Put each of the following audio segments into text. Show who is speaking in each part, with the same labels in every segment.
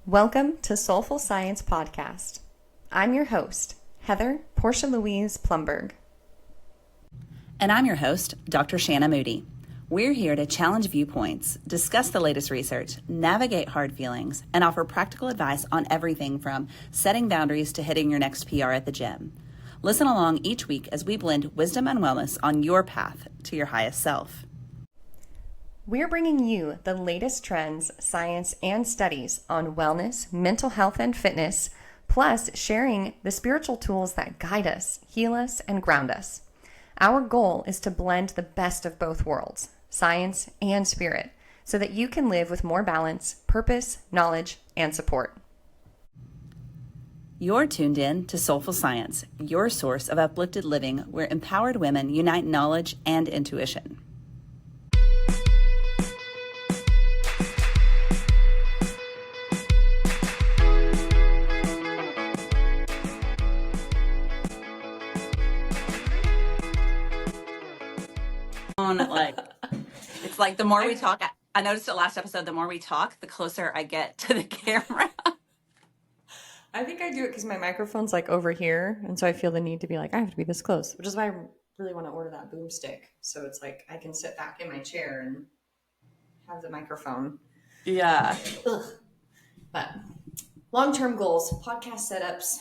Speaker 1: Welcome to Soulful Science Podcast. I'm your host, Heather Portia Louise Plumberg.
Speaker 2: And I'm your host, Dr. Shanna Moody. We're here to challenge viewpoints, discuss the latest research, navigate hard feelings, and offer practical advice on everything from setting boundaries to hitting your next PR at the gym. Listen along each week as we blend wisdom and wellness on your path to your highest self.
Speaker 1: We're bringing you the latest trends, science, and studies on wellness, mental health, and fitness, plus sharing the spiritual tools that guide us, heal us, and ground us. Our goal is to blend the best of both worlds, science and spirit, so that you can live with more balance, purpose, knowledge, and support.
Speaker 2: You're tuned in to Soulful Science, your source of uplifted living where empowered women unite knowledge and intuition. It's like the more we talk, I noticed it last episode, the more we talk, the closer I get to the camera.
Speaker 1: I think I do it because my microphone's like over here, and so I feel the need to be like, I have to be this close, which is why I really want to order that boomstick. So it's like I can sit back in my chair and have the microphone.
Speaker 2: Yeah.
Speaker 1: Ugh. But long-term goals, podcast setups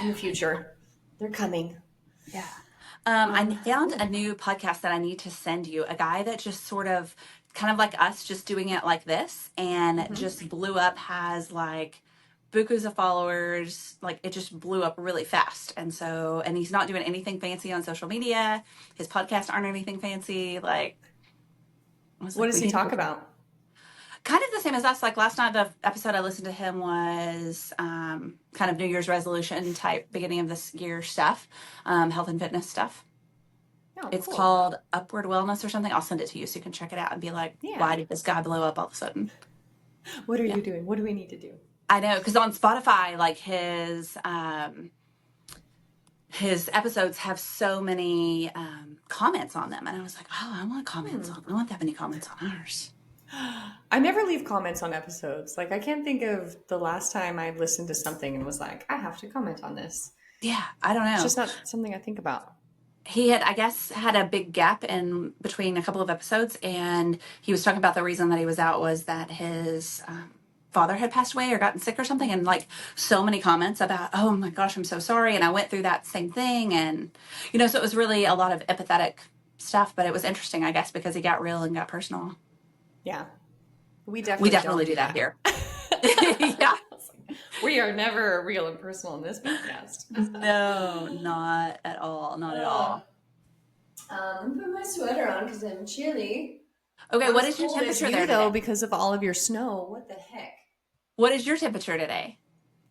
Speaker 1: in the future, they're coming.
Speaker 2: Yeah. I found a new podcast that I need to send you, a guy that just sort of kind of like us, just doing it like this and just blew up, has like bukus of followers, like it just blew up really fast. And he's not doing anything fancy on social media. His podcasts aren't anything fancy. What
Speaker 1: does he talk about?
Speaker 2: Kind of the same as us. Like last night, the episode I listened to him was kind of New Year's resolution type, beginning of this year stuff, health and fitness stuff.
Speaker 1: Oh,
Speaker 2: it's
Speaker 1: cool.
Speaker 2: called Upward Wellness or something. I'll send it to you so you can check it out and be like, why did this guy blow up all of a sudden?
Speaker 1: What are you doing? What do we need to do?
Speaker 2: I know, because on Spotify, like his episodes have so many comments on them. And I was like, oh, I want comments on, I want that many comments on ours.
Speaker 1: I never leave comments on episodes. Like, I can't think of the last time I listened to something and was like, I have to comment on this.
Speaker 2: Yeah, I don't know.
Speaker 1: It's just not something I think about.
Speaker 2: He had, I guess, had a big gap in between a couple of episodes, and he was talking about the reason that he was out was that his father had passed away or gotten sick or something, and like so many comments about, oh my gosh, I'm so sorry, and I went through that same thing, and so it was really a lot of empathetic stuff, but it was interesting, I guess, because he got real and got personal.
Speaker 1: Yeah. We definitely
Speaker 2: do that here. Yeah.
Speaker 1: We are never real and personal in this podcast.
Speaker 2: No, not at all. Not at all.
Speaker 1: I'm putting my sweater on because I'm chilly.
Speaker 2: Okay, what is your temperature there today?
Speaker 1: Though, because of all of your snow. What the heck?
Speaker 2: What is your temperature today?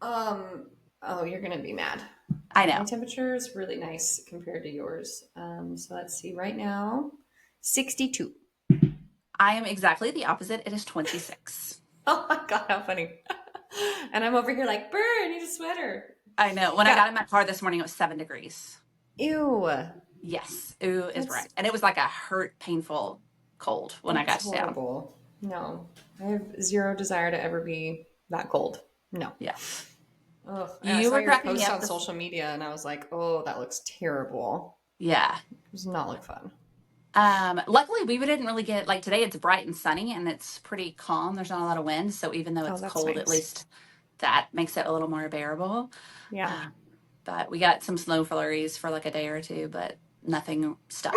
Speaker 1: Oh, you're going to be mad.
Speaker 2: I know.
Speaker 1: My temperature is really nice compared to yours. So let's see. Right now, 62.
Speaker 2: I am exactly the opposite. It is 26.
Speaker 1: Oh my God, how funny. And I'm over here like, brr, I need a sweater.
Speaker 2: I know. When I got in my car this morning, it was 7 degrees.
Speaker 1: Ew.
Speaker 2: Yes. Ew is right. And it was like a painful cold when I got
Speaker 1: horrible. Down. No. I have zero desire to ever be that cold. No.
Speaker 2: Yeah.
Speaker 1: Ugh. You were cracking me up on social media and I was like, oh, that looks terrible.
Speaker 2: Yeah.
Speaker 1: It does not look fun.
Speaker 2: Luckily we didn't really get, like today it's bright and sunny and it's pretty calm. There's not a lot of wind. So even though it's cold, nice. At least that makes it a little more bearable.
Speaker 1: Yeah.
Speaker 2: But we got some snow flurries for like a day or two, but nothing stuck.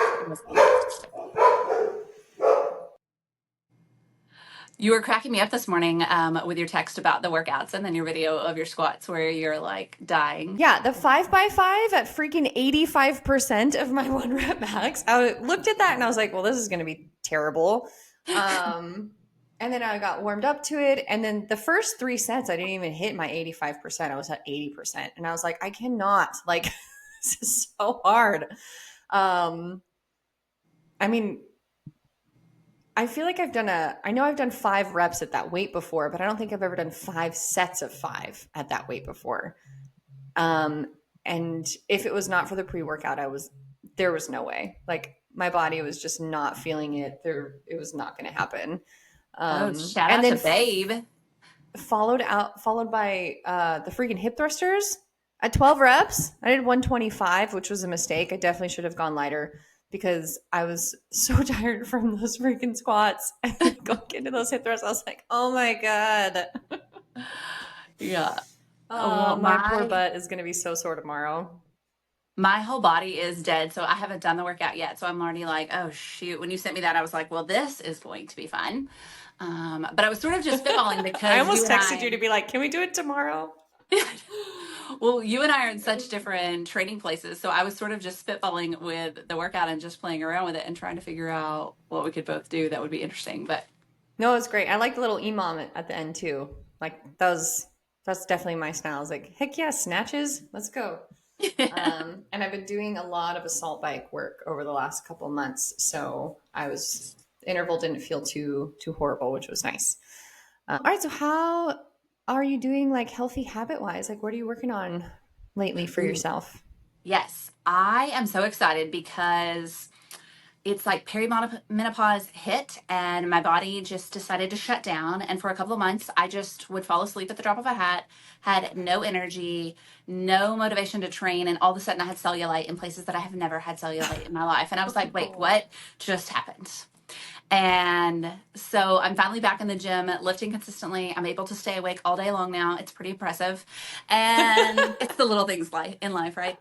Speaker 2: You were cracking me up this morning with your text about the workouts and then your video of your squats where you're like dying.
Speaker 1: Yeah, the 5x5 at freaking 85% of my 1 rep max. I looked at that and I was like, well, this is going to be terrible. And then I got warmed up to it. And then the first 3 sets, I didn't even hit my 85%. I was at 80%. And I was like, I cannot. Like, this is so hard. I mean, I feel like I know I've done 5 reps at that weight before, but I don't think I've ever done 5 sets of 5 at that weight before. And if it was not for the pre-workout, there was no way. Like my body was just not feeling it. It was not going to happen.
Speaker 2: Shout out to Babe.
Speaker 1: followed by the freaking hip thrusters at 12 reps. I did 125, which was a mistake. I definitely should have gone lighter because I was so tired from those freaking squats and then going into those hip thrusts. I was like, oh my God.
Speaker 2: Yeah.
Speaker 1: Oh,
Speaker 2: Well,
Speaker 1: my poor butt is going to be so sore tomorrow.
Speaker 2: my whole body is dead, so I haven't done the workout yet. So I'm already like, oh shoot. When you sent me that, I was like, well, this is going to be fun. But I was sort of just spitballing
Speaker 1: I
Speaker 2: because you
Speaker 1: almost
Speaker 2: and
Speaker 1: texted you
Speaker 2: I,
Speaker 1: to be like, can we do it tomorrow?
Speaker 2: well, you and I are in such different training places. So I was sort of just spitballing with the workout and just playing around with it and trying to figure out what we could both do that would be interesting. But
Speaker 1: No, it was great. I like the little emom at the end too. Like that's definitely my style. I was like, heck yeah, snatches, let's go. And I've been doing a lot of assault bike work over the last couple of months, so I was the interval didn't feel too horrible, which was nice. All right, so how are you doing, like healthy habit wise? Like, what are you working on lately for
Speaker 2: Ooh,
Speaker 1: yourself?
Speaker 2: yes, I am so excited because it's like perimenopause hit and my body just decided to shut down. And for a couple of months, I just would fall asleep at the drop of a hat, had no energy, no motivation to train. And all of a sudden, I had cellulite in places that I have never had cellulite in my life. And I was like, wait,
Speaker 1: Oh,
Speaker 2: what just happened? And so I'm finally back in the gym, lifting consistently. I'm able to stay awake all day long now. It's pretty impressive. And it's the little things in life, right?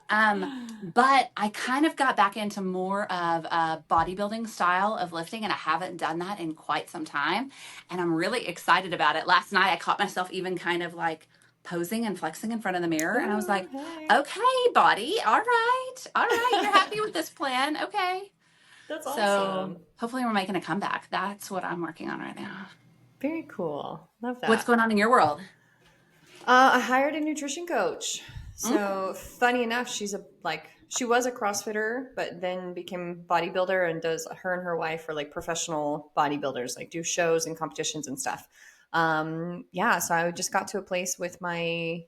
Speaker 2: But I kind of got back into more of a bodybuilding style of lifting, and I haven't done that in quite some time. And I'm really excited about it. Last night, I caught myself even kind of like posing and flexing in front of the mirror. And I was
Speaker 1: ooh,
Speaker 2: like,
Speaker 1: hey,
Speaker 2: okay, body, all right, all right. You're happy with this plan. Okay.
Speaker 1: that's
Speaker 2: So
Speaker 1: awesome.
Speaker 2: hopefully we're making a comeback. That's what I'm working on right now.
Speaker 1: Very cool. Love
Speaker 2: What's
Speaker 1: that.
Speaker 2: going on in your world?
Speaker 1: I hired a nutrition coach.
Speaker 2: Mm,
Speaker 1: So funny enough, she was a CrossFitter, but then became bodybuilder and does her and her wife are like professional bodybuilders, like do shows and competitions and stuff. Yeah, so I just got to a place with my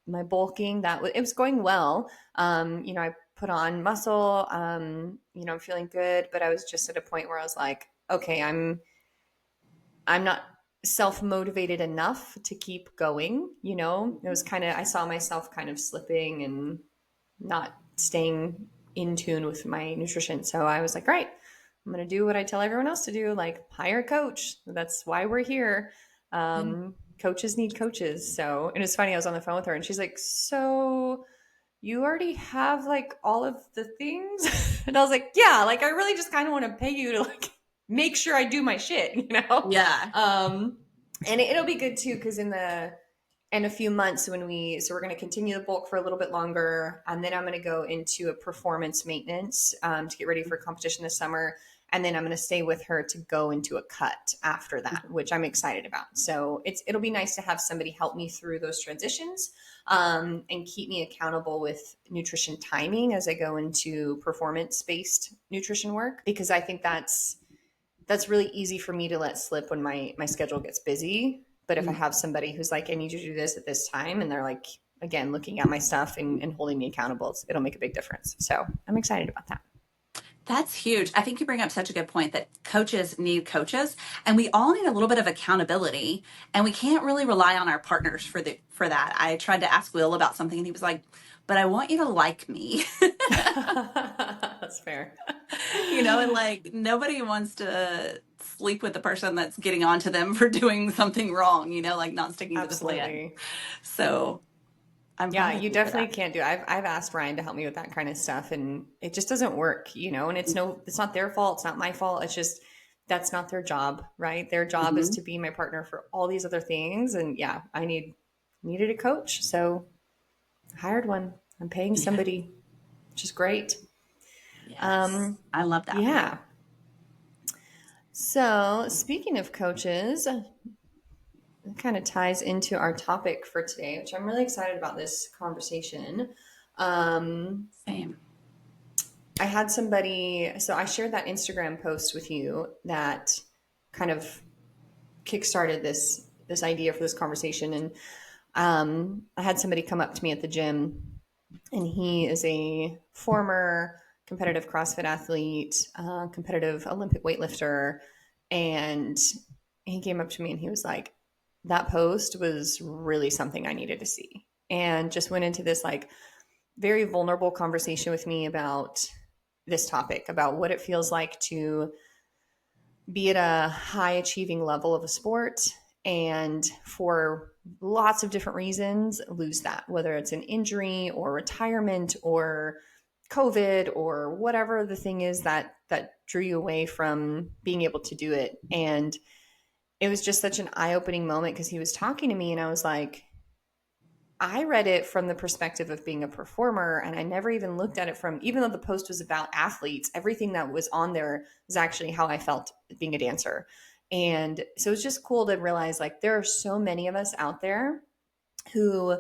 Speaker 1: bulking that it was going well. I put on muscle. I'm feeling good, but I was just at a point where I was like, okay, I'm not self motivated enough to keep going. It was kind of, I saw myself kind of slipping and not staying in tune with my nutrition. So I was like, right, I'm going to do what I tell everyone else to do, like hire a coach. That's why we're here.
Speaker 2: yeah.
Speaker 1: Coaches need coaches. So, and it's funny, I was on the phone with her and she's like, so you already have like all of the things? And I was like, yeah, like I really just kind of want to pay you to like make sure I do my shit, you know?
Speaker 2: Yeah.
Speaker 1: Um, and it'll be good too, because in a few months we're going to continue the bulk for a little bit longer, and then I'm going to go into a performance maintenance to get ready for competition this summer, and then I'm going to stay with her to go into a cut after that, which I'm excited about. So it'll be nice to have somebody help me through those transitions, and keep me accountable with nutrition timing as I go into performance based nutrition work, because I think that's really easy for me to let slip when my schedule gets busy. But if I
Speaker 2: Mm.
Speaker 1: have somebody who's like, I need you to do this at this time, and they're like, again, looking at my stuff and holding me accountable, it'll make a big difference. So I'm excited about that.
Speaker 2: That's huge. I think you bring up such a good point that coaches need coaches and we all need a little bit of accountability and we can't really rely on our partners for that. I tried to ask Will about something and he was like, "But I want you to like me."
Speaker 1: That's fair.
Speaker 2: And like nobody wants to sleep with the person that's getting on to them for doing something wrong, like not sticking to the plan.
Speaker 1: Absolutely.
Speaker 2: So I'm
Speaker 1: Yeah,
Speaker 2: proud of
Speaker 1: you
Speaker 2: you for
Speaker 1: definitely
Speaker 2: that.
Speaker 1: can't do it. I've asked Ryan to help me with that kind of stuff, and it just doesn't work, and it's not their fault, it's not my fault. It's just that's not their job, right? Their job is
Speaker 2: Hmm.
Speaker 1: to be my partner for all these other things. And yeah, I needed a coach. So hired one. I'm paying
Speaker 2: Yeah.
Speaker 1: somebody, which is great.
Speaker 2: Yes.
Speaker 1: Um,
Speaker 2: I love that for you.
Speaker 1: yeah. So speaking of coaches, it kind of ties into our topic for today, which I'm really excited about this conversation. Um,
Speaker 2: Same.
Speaker 1: I had somebody, so I shared that Instagram post with you that kind of kickstarted this idea for this conversation. And I had somebody come up to me at the gym, and he is a former competitive CrossFit athlete, competitive Olympic weightlifter, and he came up to me and he was like, that post was really something I needed to see, and just went into this like very vulnerable conversation with me about this topic, about what it feels like to be at a high achieving level of a sport and for lots of different reasons lose that, whether it's an injury or retirement or COVID or whatever the thing is that drew you away from being able to do it. And it was just such an eye-opening moment because he was talking to me and I was like, I read it from the perspective of being a performer, and I never even looked at it from, even though the post was about athletes, everything that was on there was actually how I felt being a dancer. And so it's just cool to realize like there are so many of us out there who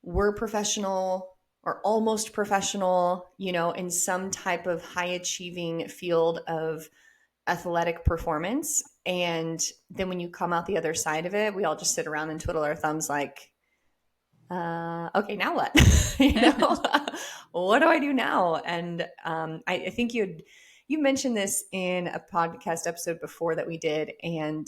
Speaker 1: were professional or almost professional, you know, in some type of high achieving field of athletic performance. And then when you come out the other side of it, we all just sit around and twiddle our thumbs like, okay, now what? You know, what do I do now? And I think you mentioned this in a podcast episode before that we did, and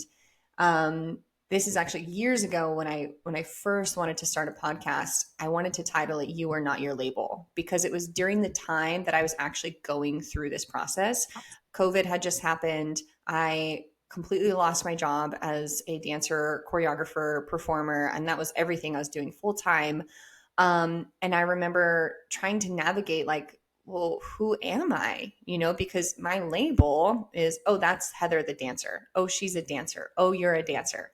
Speaker 1: this is actually years ago when I first wanted to start a podcast. I wanted to title it "You Are Not Your Label" because it was during the time that I was actually going through this process. COVID had just happened. I completely lost my job as a dancer, choreographer, performer, and that was everything I was doing full time. And I remember trying to navigate like, well, who am I? You know, because my label is, oh, that's Heather the dancer. Oh, she's a dancer. Oh, you're a dancer.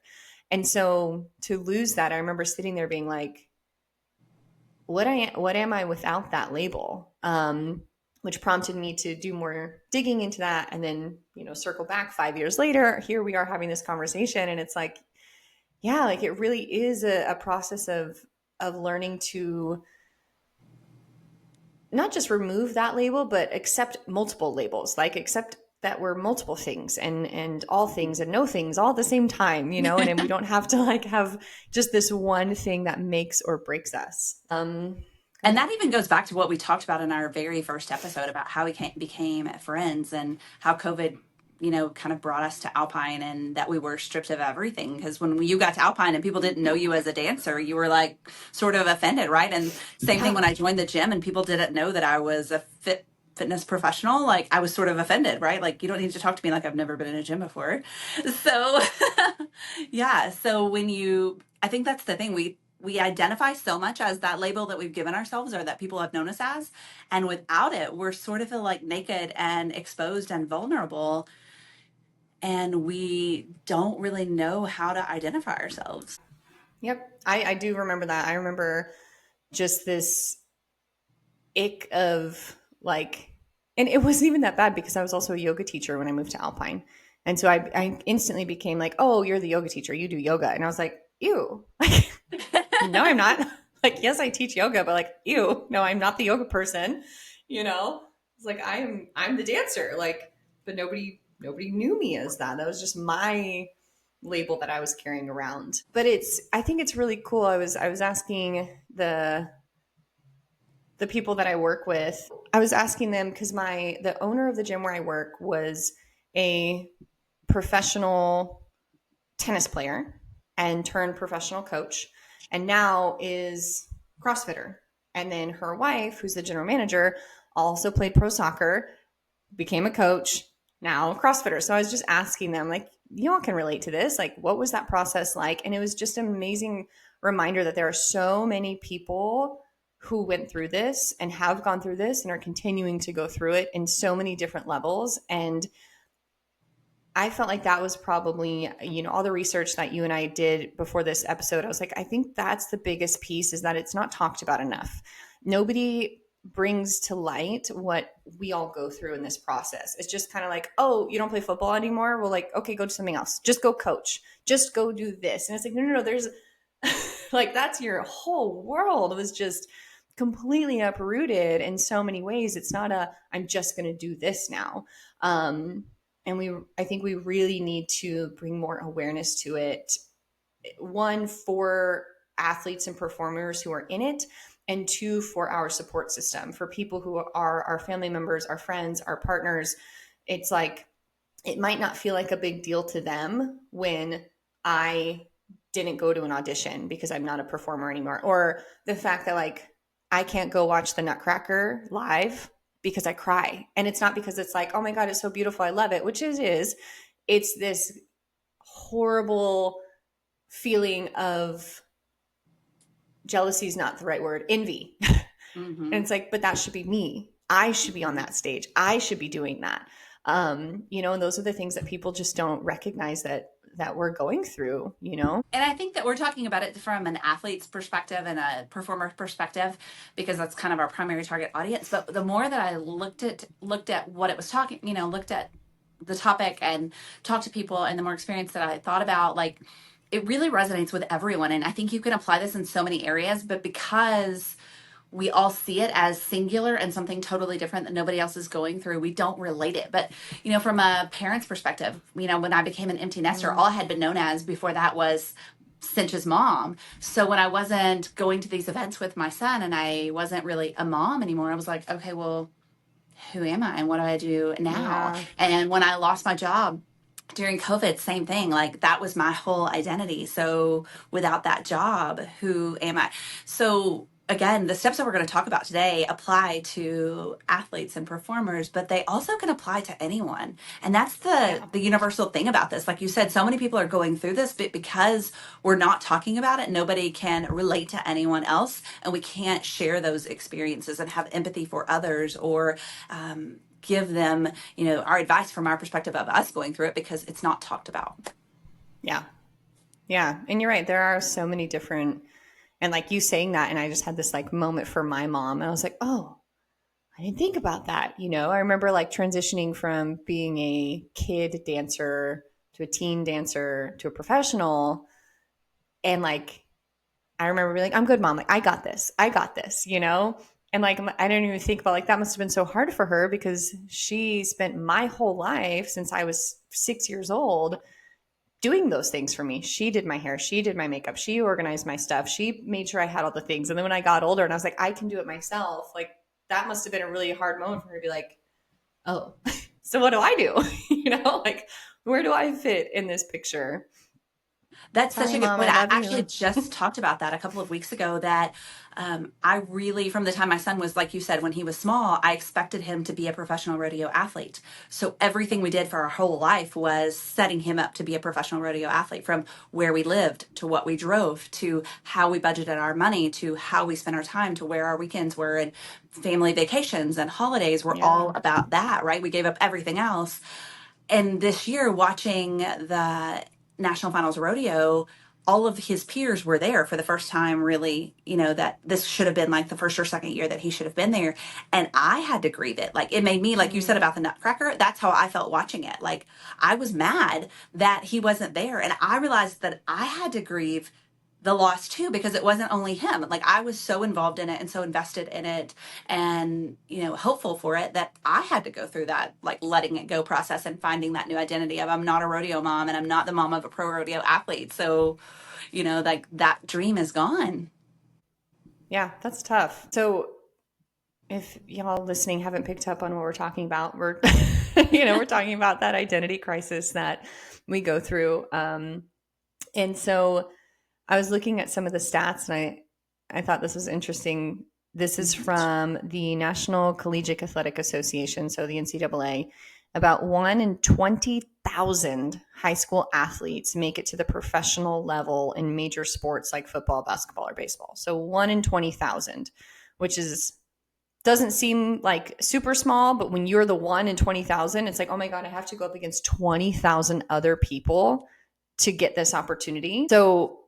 Speaker 1: And so to lose that, I remember sitting there being like, what am I without that label? Which prompted me to do more digging into that, and then circle back 5 years later. Here we are having this conversation, and it's like, yeah, like it really is a process of learning to not just remove that label, but accept multiple labels, like accept that we're multiple things and all things and no things all at the same time, and we don't have to like have just this one thing that makes or breaks us.
Speaker 2: And that even goes back to what we talked about in our very first episode about how we became friends and how COVID, kind of brought us to Alpine and that we were stripped of everything. Because when you got to Alpine and people didn't know you as a dancer, you were like sort of offended, right? And same thing when I joined the gym and people didn't know that I was a fitness professional, like I was sort of offended, right? Like you don't need to talk to me like I've never been in a gym before. So yeah. So I think that's the thing. We identify so much as that label that we've given ourselves or that people have known us as. And without it, we're sort of feel like naked and exposed and vulnerable. And we don't really know how to identify ourselves.
Speaker 1: Yep. I do remember that. I remember just this ick of like, and it wasn't even that bad because I was also a yoga teacher when I moved to Alpine. And so I instantly became like, oh, you're the yoga teacher. You do yoga. And I was like, ew. No, I'm not. Like, yes, I teach yoga, but like, ew, no, I'm not the yoga person. It's like I'm the dancer. Like, but nobody knew me as that. That was just my label that I was carrying around. But I think it's really cool. I was asking the people that I work with, I was asking them because the owner of the gym where I work was a professional tennis player and turned professional coach, and now is CrossFitter. And then her wife, who's the general manager, also played pro soccer, became a coach, now a CrossFitter. So I was just asking them, like, you all can relate to this. Like, what was that process like? And it was just an amazing reminder that there are so many people who went through this and have gone through this and are continuing to go through it in so many different levels. And I felt like that was probably, all the research that you and I did before this episode. I was like, I think that's the biggest piece, is that it's not talked about enough. Nobody brings to light what we all go through in this process. It's just kind of like, oh, you don't play football anymore? Well, like, okay, go do something else. Just go coach. Just go do this. And it's like, no, there's like, that's your whole world was just completely uprooted in so many ways. It's not I'm just going to do this now. And I think we really need to bring more awareness to it. One, for athletes and performers who are in it, and two, for our support system, for people who are our family members, our friends, our partners. It's like, it might not feel like a big deal to them when I didn't go to an audition because I'm not a performer anymore. Or the fact that like I can't go watch the Nutcracker live because I cry. And it's not because it's like, oh my God, it's so beautiful, I love it, which it is. It's this horrible feeling of jealousy is not the right word, envy.
Speaker 2: Mm-hmm.
Speaker 1: And it's like, but that should be me. I should be on that stage. I should be doing that. And those are the things that people just don't recognize that we're going through,
Speaker 2: And I think that we're talking about it from an athlete's perspective and a performer perspective, because that's kind of our primary target audience. But the more that I looked at what it was talking, looked at the topic and talked to people, and the more experience that I thought about, like, it really resonates with everyone. And I think you can apply this in so many areas, but because we all see it as singular and something totally different that nobody else is going through, we don't relate it. But from a parent's perspective, when I became an empty nester, all I had been known as before that was Cinch's mom. So when I wasn't going to these events with my son and I wasn't really a mom anymore, I was like, okay, well, who am I and what do I do now?
Speaker 1: Yeah.
Speaker 2: And when I lost my job during COVID, same thing. Like, that was my whole identity. So without that job, who am I? So again, the steps that we're going to talk about today apply to athletes and performers, but they also can apply to anyone. And that's
Speaker 1: Yeah.
Speaker 2: the universal thing about this. Like you said, so many people are going through this, but because we're not talking about it, nobody can relate to anyone else, and we can't share those experiences and have empathy for others, or give them, our advice from our perspective of us going through it, because it's not talked about.
Speaker 1: Yeah. Yeah. And you're right. There are so many different, and like you saying that, and I just had this like moment for my mom, and I was like, oh, I didn't think about that. I remember like transitioning from being a kid dancer to a teen dancer to a professional. And like, I remember being like, I'm good, mom. Like, I got this. I got this. And like, I didn't even think about like, that must have been so hard for her because she spent my whole life since I was 6 years old doing those things for me. She did my hair. She did my makeup. She organized my stuff. She made sure I had all the things. And then when I got older and I was like, I can do it myself. Like, that must have been a really hard moment for her to be like, oh, so what do I do? Like, where do I fit in this picture?
Speaker 2: That's such
Speaker 1: Sorry,
Speaker 2: a good
Speaker 1: mom,
Speaker 2: point.
Speaker 1: I
Speaker 2: I
Speaker 1: love
Speaker 2: actually
Speaker 1: you.
Speaker 2: just talked about that a couple of weeks ago, that I really, from the time my son was, like you said, when he was small, I expected him to be a professional rodeo athlete. So everything we did for our whole life was setting him up to be a professional rodeo athlete, from where we lived to what we drove to how we budgeted our money to how we spent our time to where our weekends were, and family vacations and holidays were all
Speaker 1: Yeah.
Speaker 2: about that, right? We gave up everything else. And this year, watching the National Finals Rodeo, all of his peers were there for the first time, really, that this should have been like the first or second year that he should have been there. And I had to grieve it. Like, it made me, like you said about the Nutcracker, that's how I felt watching it. Like, I was mad that he wasn't there. And I realized that I had to grieve the loss too, because it wasn't only him. Like, I was so involved in it and so invested in it, and hopeful for it, that I had to go through that, like, letting it go process and finding that new identity of, I'm not a rodeo mom and I'm not the mom of a pro rodeo athlete. So like, that dream is gone.
Speaker 1: Yeah, that's tough. So if y'all listening haven't picked up on what we're talking about, we're we're talking about that identity crisis that we go through. And so I was looking at some of the stats, and I thought this was interesting. This is from the National Collegiate Athletic Association, so the NCAA. About 1 in 20,000 high school athletes make it to the professional level in major sports like football, basketball, or baseball. So 1 in 20,000, which doesn't seem like super small, but when you're the 1 in 20,000, it's like, oh my God, I have to go up against 20,000 other people to get this opportunity. So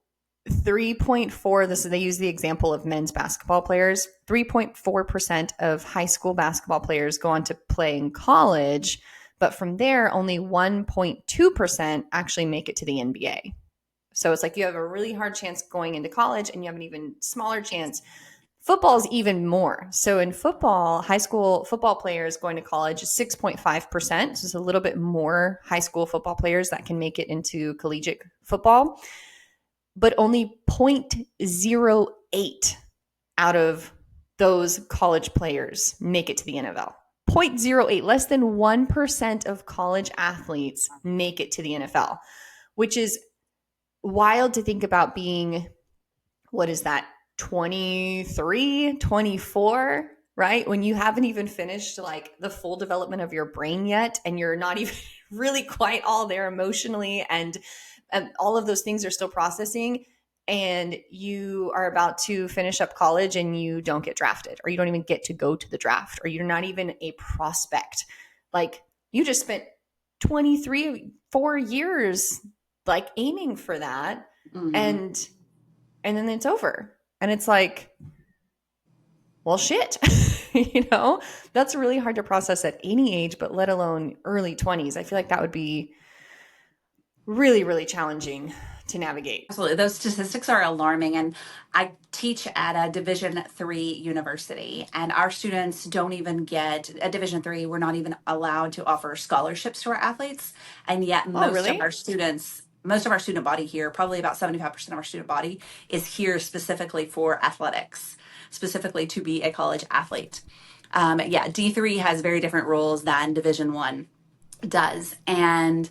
Speaker 1: 3.4, they use the example of men's basketball players. 3.4% of high school basketball players go on to play in college, but from there, only 1.2% actually make it to the NBA. So it's like you have a really hard chance going into college, and you have an even smaller chance. Football is even more. So in football, high school football players going to college is 6.5%. So it's a little bit more high school football players that can make it into collegiate football, but only 0.08 out of those college players make it to the NFL. 0.08, less than 1% of college athletes make it to the NFL, which is wild to think about being, what is that, 23, 24, right? When you haven't even finished like the full development of your brain yet, and you're not even really quite all there emotionally, and all of those things are still processing. And you are about to finish up college and you don't get drafted, or you don't even get to go to the draft, or you're not even a prospect. Like, you just spent 23, 4 years like aiming for that.
Speaker 2: Mhm.
Speaker 1: And then it's over. And it's like, well, shit. That's really hard to process at any age, but let alone early 20s. I feel like that would be really, really challenging to navigate.
Speaker 2: Absolutely. Those statistics are alarming. And I teach at a Division 3 university, and our students don't even get at Division 3. We're not even allowed to offer scholarships to our athletes. And yet
Speaker 1: Oh, really?
Speaker 2: most of our student body here, probably about 75% of our student body, is here specifically for athletics, specifically to be a college athlete. Yeah, D3 has very different rules than Division 1 does. And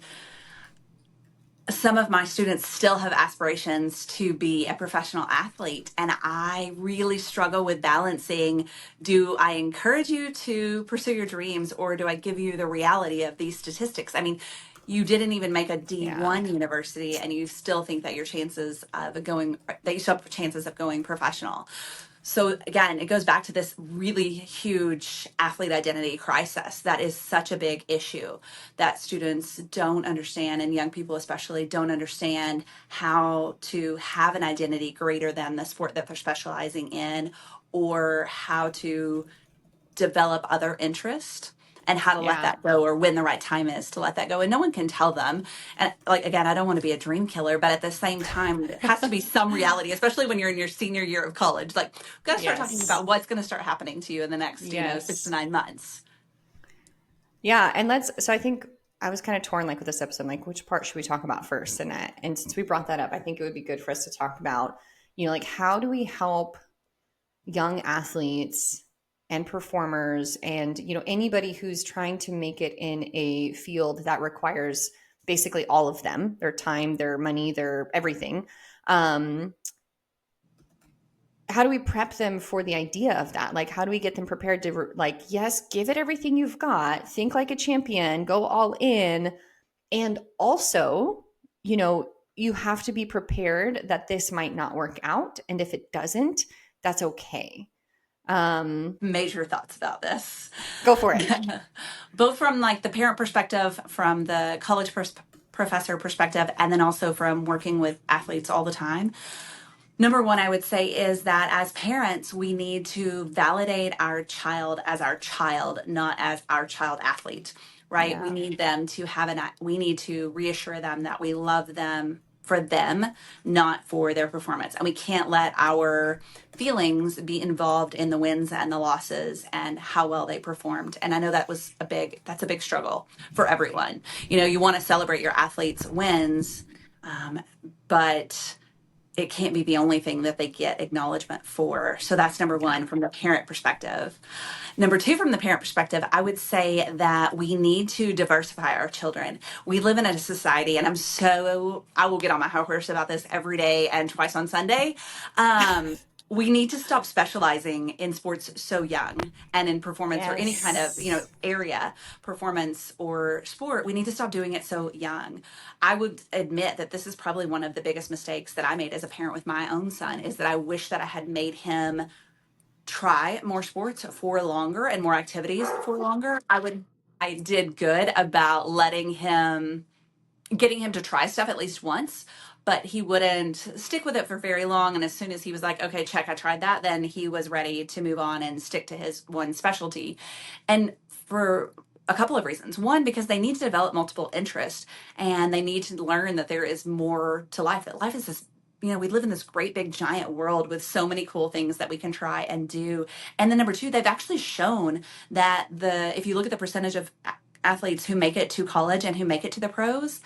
Speaker 2: some of my students still have aspirations to be a professional athlete, and I really struggle with balancing, do I encourage you to pursue your dreams, or do I give you the reality of these statistics? I mean, you didn't even make a
Speaker 1: Yeah.
Speaker 2: D1 university and you still think that your chances of going that you still have chances of going professional. So again, it goes back to this really huge athlete identity crisis that is such a big issue that students don't understand, and young people especially don't understand how to have an identity greater than the sport that they're specializing in, or how to develop other interest and how to let
Speaker 1: Yeah.
Speaker 2: that go, or when the right time is to let that go. And no one can tell them. And like, again, I don't want to be a dream killer, but at the same time, there has to be some reality, especially when you're in your senior year of college. Like, we've got to start talking
Speaker 1: Yes.
Speaker 2: about what's going to start happening to you in the next, 6 to 9 months.
Speaker 1: Yeah. So I think I was kind of torn like with this episode, like which part should we talk about first? And since we brought that up, I think it would be good for us to talk about, like how do we help young athletes and performers and anybody who's trying to make it in a field that requires basically all of them, their time, their money, their everything. How do we prep them for the idea of that? Like, how do we get them prepared to, like, yes, give it everything you've got, think like a champion, go all in. And also, you have to be prepared that this might not work out, and if it doesn't, that's okay. um
Speaker 2: Major thoughts about this.
Speaker 1: Go for it.
Speaker 2: Both from like the parent perspective, from the professor perspective, and then also from working with athletes all the time. Number one, I would say is that as parents, we need to validate our child as our child, not as our child athlete, right? We
Speaker 1: Yeah.
Speaker 2: need them to we need to reassure them that we love them for them, not for their performance. And we can't let our feelings be involved in the wins and the losses and how well they performed. And I know that's a big struggle for everyone. You want to celebrate your athletes' wins, um, but it can't be the only thing that they get acknowledgement for. So that's number
Speaker 1: Yeah.
Speaker 2: one from the parent perspective. Number two, from the parent perspective, I would say that we need to diversify our children. We live in a society, and I will get on my high horse about this every day and twice on Sunday. We need to stop specializing in sports so young, and in performance or any kind of,
Speaker 1: Yes.
Speaker 2: area, performance or sport. We need to stop doing it so young. I would admit that this is probably one of the biggest mistakes that I made as a parent with my own son, is that I wish that I had made him try more sports for longer and more activities for longer. I did good about getting him to try stuff at least once, but he wouldn't stick with it for very long. And as soon as he was like, okay, check, I tried that, then he was ready to move on and stick to his one specialty. And for a couple of reasons. One, because they need to develop multiple interests, and they need to learn that there is more to life, that life is this, we live in this great big giant world with so many cool things that we can try and do. And then number two, they've actually shown that if you look at the percentage of athletes who make it to college and who make it to the pros,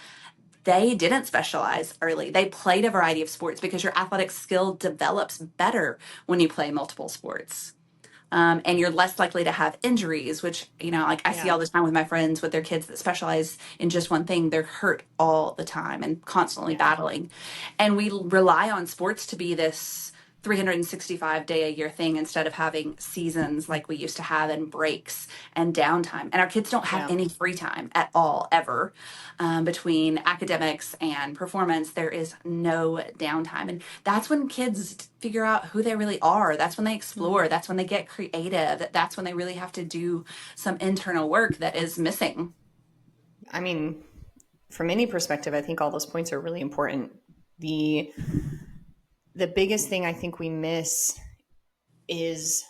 Speaker 2: they didn't specialize early. They played a variety of sports, because your athletic skill develops better when you play multiple sports. And you're less likely to have injuries, which, like I see
Speaker 1: Yeah.
Speaker 2: all the time with my friends with their kids that specialize in just one thing. They're hurt all the time and constantly
Speaker 1: Yeah.
Speaker 2: battling. And we rely on sports to be this 365 day a year thing instead of having seasons like we used to have and breaks and downtime. And our kids don't have
Speaker 1: Yeah.
Speaker 2: any free time at all, ever. Between academics and performance, there is no downtime. And that's when kids figure out who they really are. That's when they
Speaker 1: Mhm.
Speaker 2: explore. That's when they get creative. That's when they really have to do some internal work that is missing.
Speaker 1: I mean, from any perspective, I think all those points are really important. The the biggest thing I think we miss is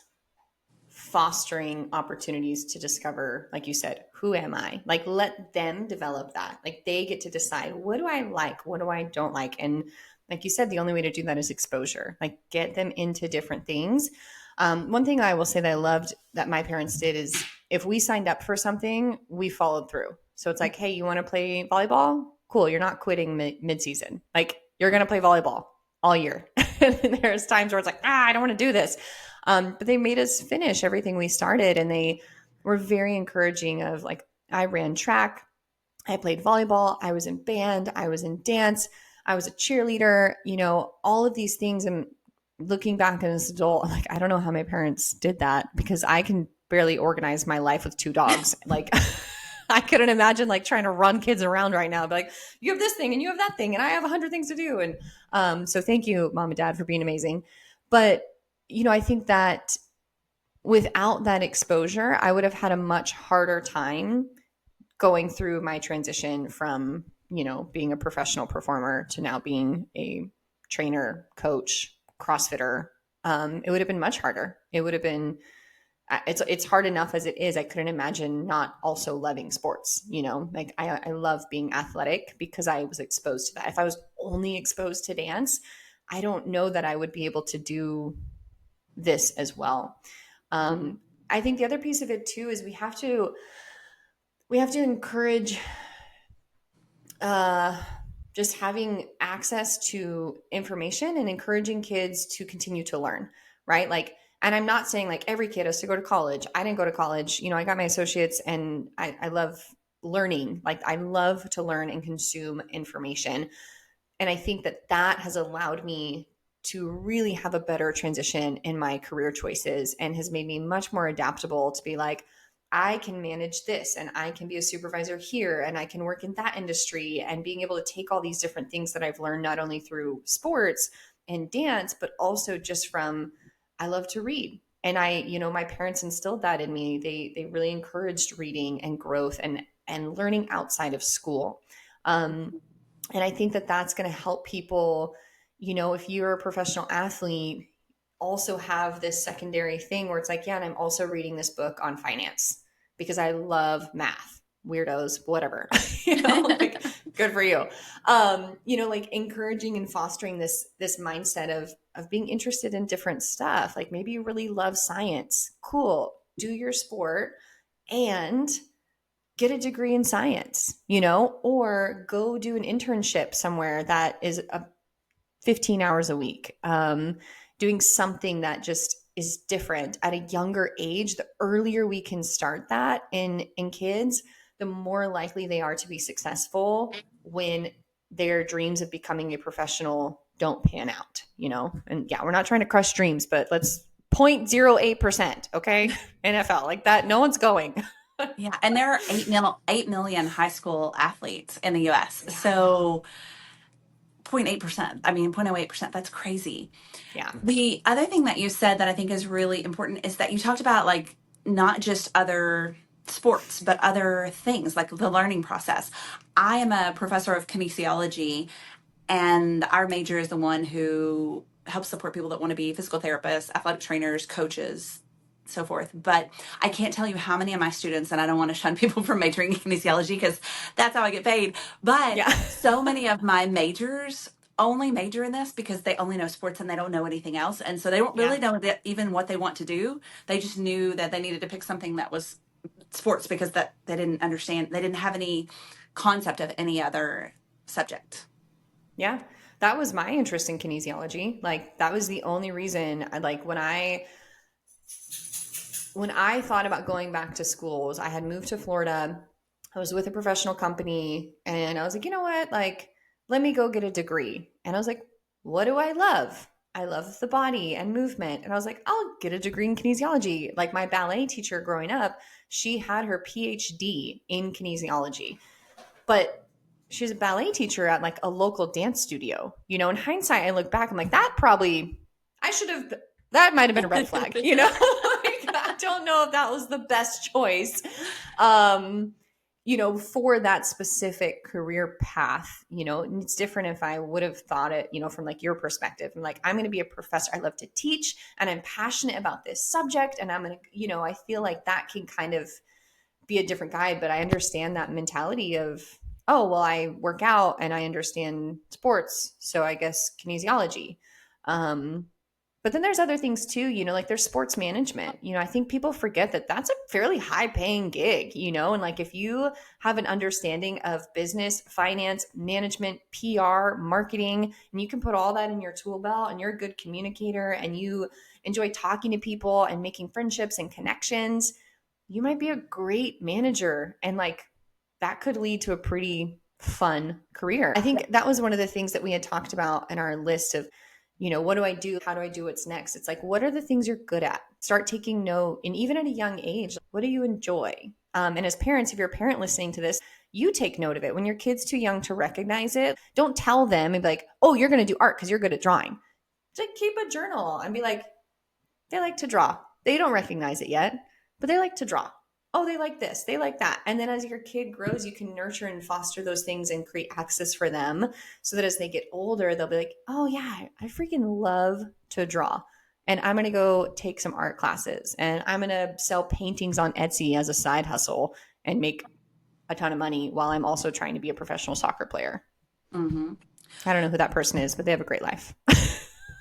Speaker 1: fostering opportunities to discover, like you said, who am I? Like, let them develop that. Like, they get to decide, what do I like? What do I don't like? And like you said, the only way to do that is exposure. Like, get them into different things. One thing I will say that I loved that my parents did is if we signed up for something, we followed through. So it's like, hey, you want to play volleyball? Cool. You're not quitting mid-season. Like, you're going to play volleyball all year. And there's times where it's like, I don't want to do this. But they made us finish everything we started, and they were very encouraging of like, I ran track, I played volleyball, I was in band, I was in dance, I was a cheerleader, all of these things. And looking back as an adult, I'm like, I don't know how my parents did that because I can barely organize my life with two dogs. Like, I couldn't imagine like trying to run kids around right now. But like, you have this thing and you have that thing, and I have 100 things to do. And so thank you, mom and dad, for being amazing. But I think that without that exposure, I would have had a much harder time going through my transition from, being a professional performer to now being a trainer, coach, CrossFitter. It would have been much harder. It would have been, it's hard enough as it is. I couldn't imagine not also loving sports, like I love being athletic because I was exposed to that. If I was only exposed to dance, I don't know that I would be able to do this as well. I think the other piece of it too is we have to encourage uh, just having access to information and encouraging kids to continue to learn, right? Like, and I'm not saying like every kid has to go to college. I didn't go to college. I got my associates, and I love learning. Like, I love to learn and consume information. And I think that has allowed me to really have a better transition in my career choices and has made me much more adaptable to be like, I can manage this and I can be a supervisor here and I can work in that industry, and being able to take all these different things that I've learned not only through sports and dance, but also just from I love to read. And my parents instilled that in me. They really encouraged reading and growth and learning outside of school. And I think that that's going to help people, if you're a professional athlete, also have this secondary thing where it's like, yeah, and I'm also reading this book on finance because I love math. Weirdos, whatever, like, good for you. Like encouraging and fostering this mindset of being interested in different stuff. Like, maybe you really love science. Cool. Do your sport and get a degree in science, or go do an internship somewhere that is 15 hours a week, doing something that just is different at a younger age. The earlier we can start that in kids, the more likely they are to be successful when their dreams of becoming a professional don't pan out, And yeah, we're not trying to crush dreams, but let's 0.08%, okay? NFL, like that, no one's going.
Speaker 2: Yeah, and there are 8 million high school athletes in the U.S.
Speaker 1: Yeah.
Speaker 2: So 0.8%, I mean 0.08%, that's crazy.
Speaker 1: Yeah.
Speaker 2: The other thing that you said that I think is really important is that you talked about like not just other sports, but other things like the learning process. I am a professor of kinesiology, and our major is the one who helps support people that want to be physical therapists, athletic trainers, coaches, so forth. But I can't tell you how many of my students, and I don't want to shun people from majoring in kinesiology because that's how I get paid. But
Speaker 1: Yeah.
Speaker 2: so many of my majors only major in this because they only know sports and they don't know anything else. And so they don't really
Speaker 1: Yeah.
Speaker 2: know that even what they want to do. They just knew that they needed to pick something that was sports because that they didn't understand. They didn't have any concept of any other subject.
Speaker 1: Yeah. That was my interest in kinesiology. Like, that was the only reason I like when I when I thought about going back to schools, I had moved to Florida. I was with a professional company and I was like, you know what? Like, let me go get a degree. And I was like, what do I love? I love the body and movement. And I was like, I'll get a degree in kinesiology. Like my ballet teacher growing up, she had her PhD in kinesiology, but she's a ballet teacher at like a local dance studio. You know, in hindsight, I look back, I'm like, I should have, that might have been a red flag, you know? Like, I don't know if that was the best choice, you know, for that specific career path. You know, and it's different if I would have thought it, you know, from like your perspective. I'm like, I'm going to be a professor. I love to teach and I'm passionate about this subject. And I'm going to, you know, I feel like that can kind of be a different guide, but I understand that mentality of, oh, well, I work out and I understand sports. So I guess kinesiology. Um, but then there's other things too, you know, like there's sports management. You know, I think people forget that that's a fairly high paying gig, you know, and like if you have an understanding of business, finance, management, PR, marketing, and you can put all that in your tool belt and you're a good communicator and you enjoy talking to people and making friendships and connections, you might be a great manager. And like that could lead to a pretty fun career. I think that was one of the things that we had talked about in our list of, you know, what do I do? How do I do what's next? It's like, what are the things you're good at? Start taking note. And even at a young age, what do you enjoy? And as parents, if you're a parent listening to this, you take note of it. When your kid's too young to recognize it, don't tell them and be like, oh, you're going to do art because you're good at drawing. Just keep a journal and be like, they like to draw. They don't recognize it yet, but they like to draw. Oh, they like this, they like that. And then as your kid grows, you can nurture and foster those things and create access for them so that as they get older, they'll be like, oh, yeah, I freaking love to draw. And I'm going to go take some art classes and I'm going to sell paintings on Etsy as a side hustle and make a ton of money while I'm also trying to be a professional soccer player.
Speaker 2: Mm-hmm.
Speaker 1: I don't know who that person is, but they have a great life.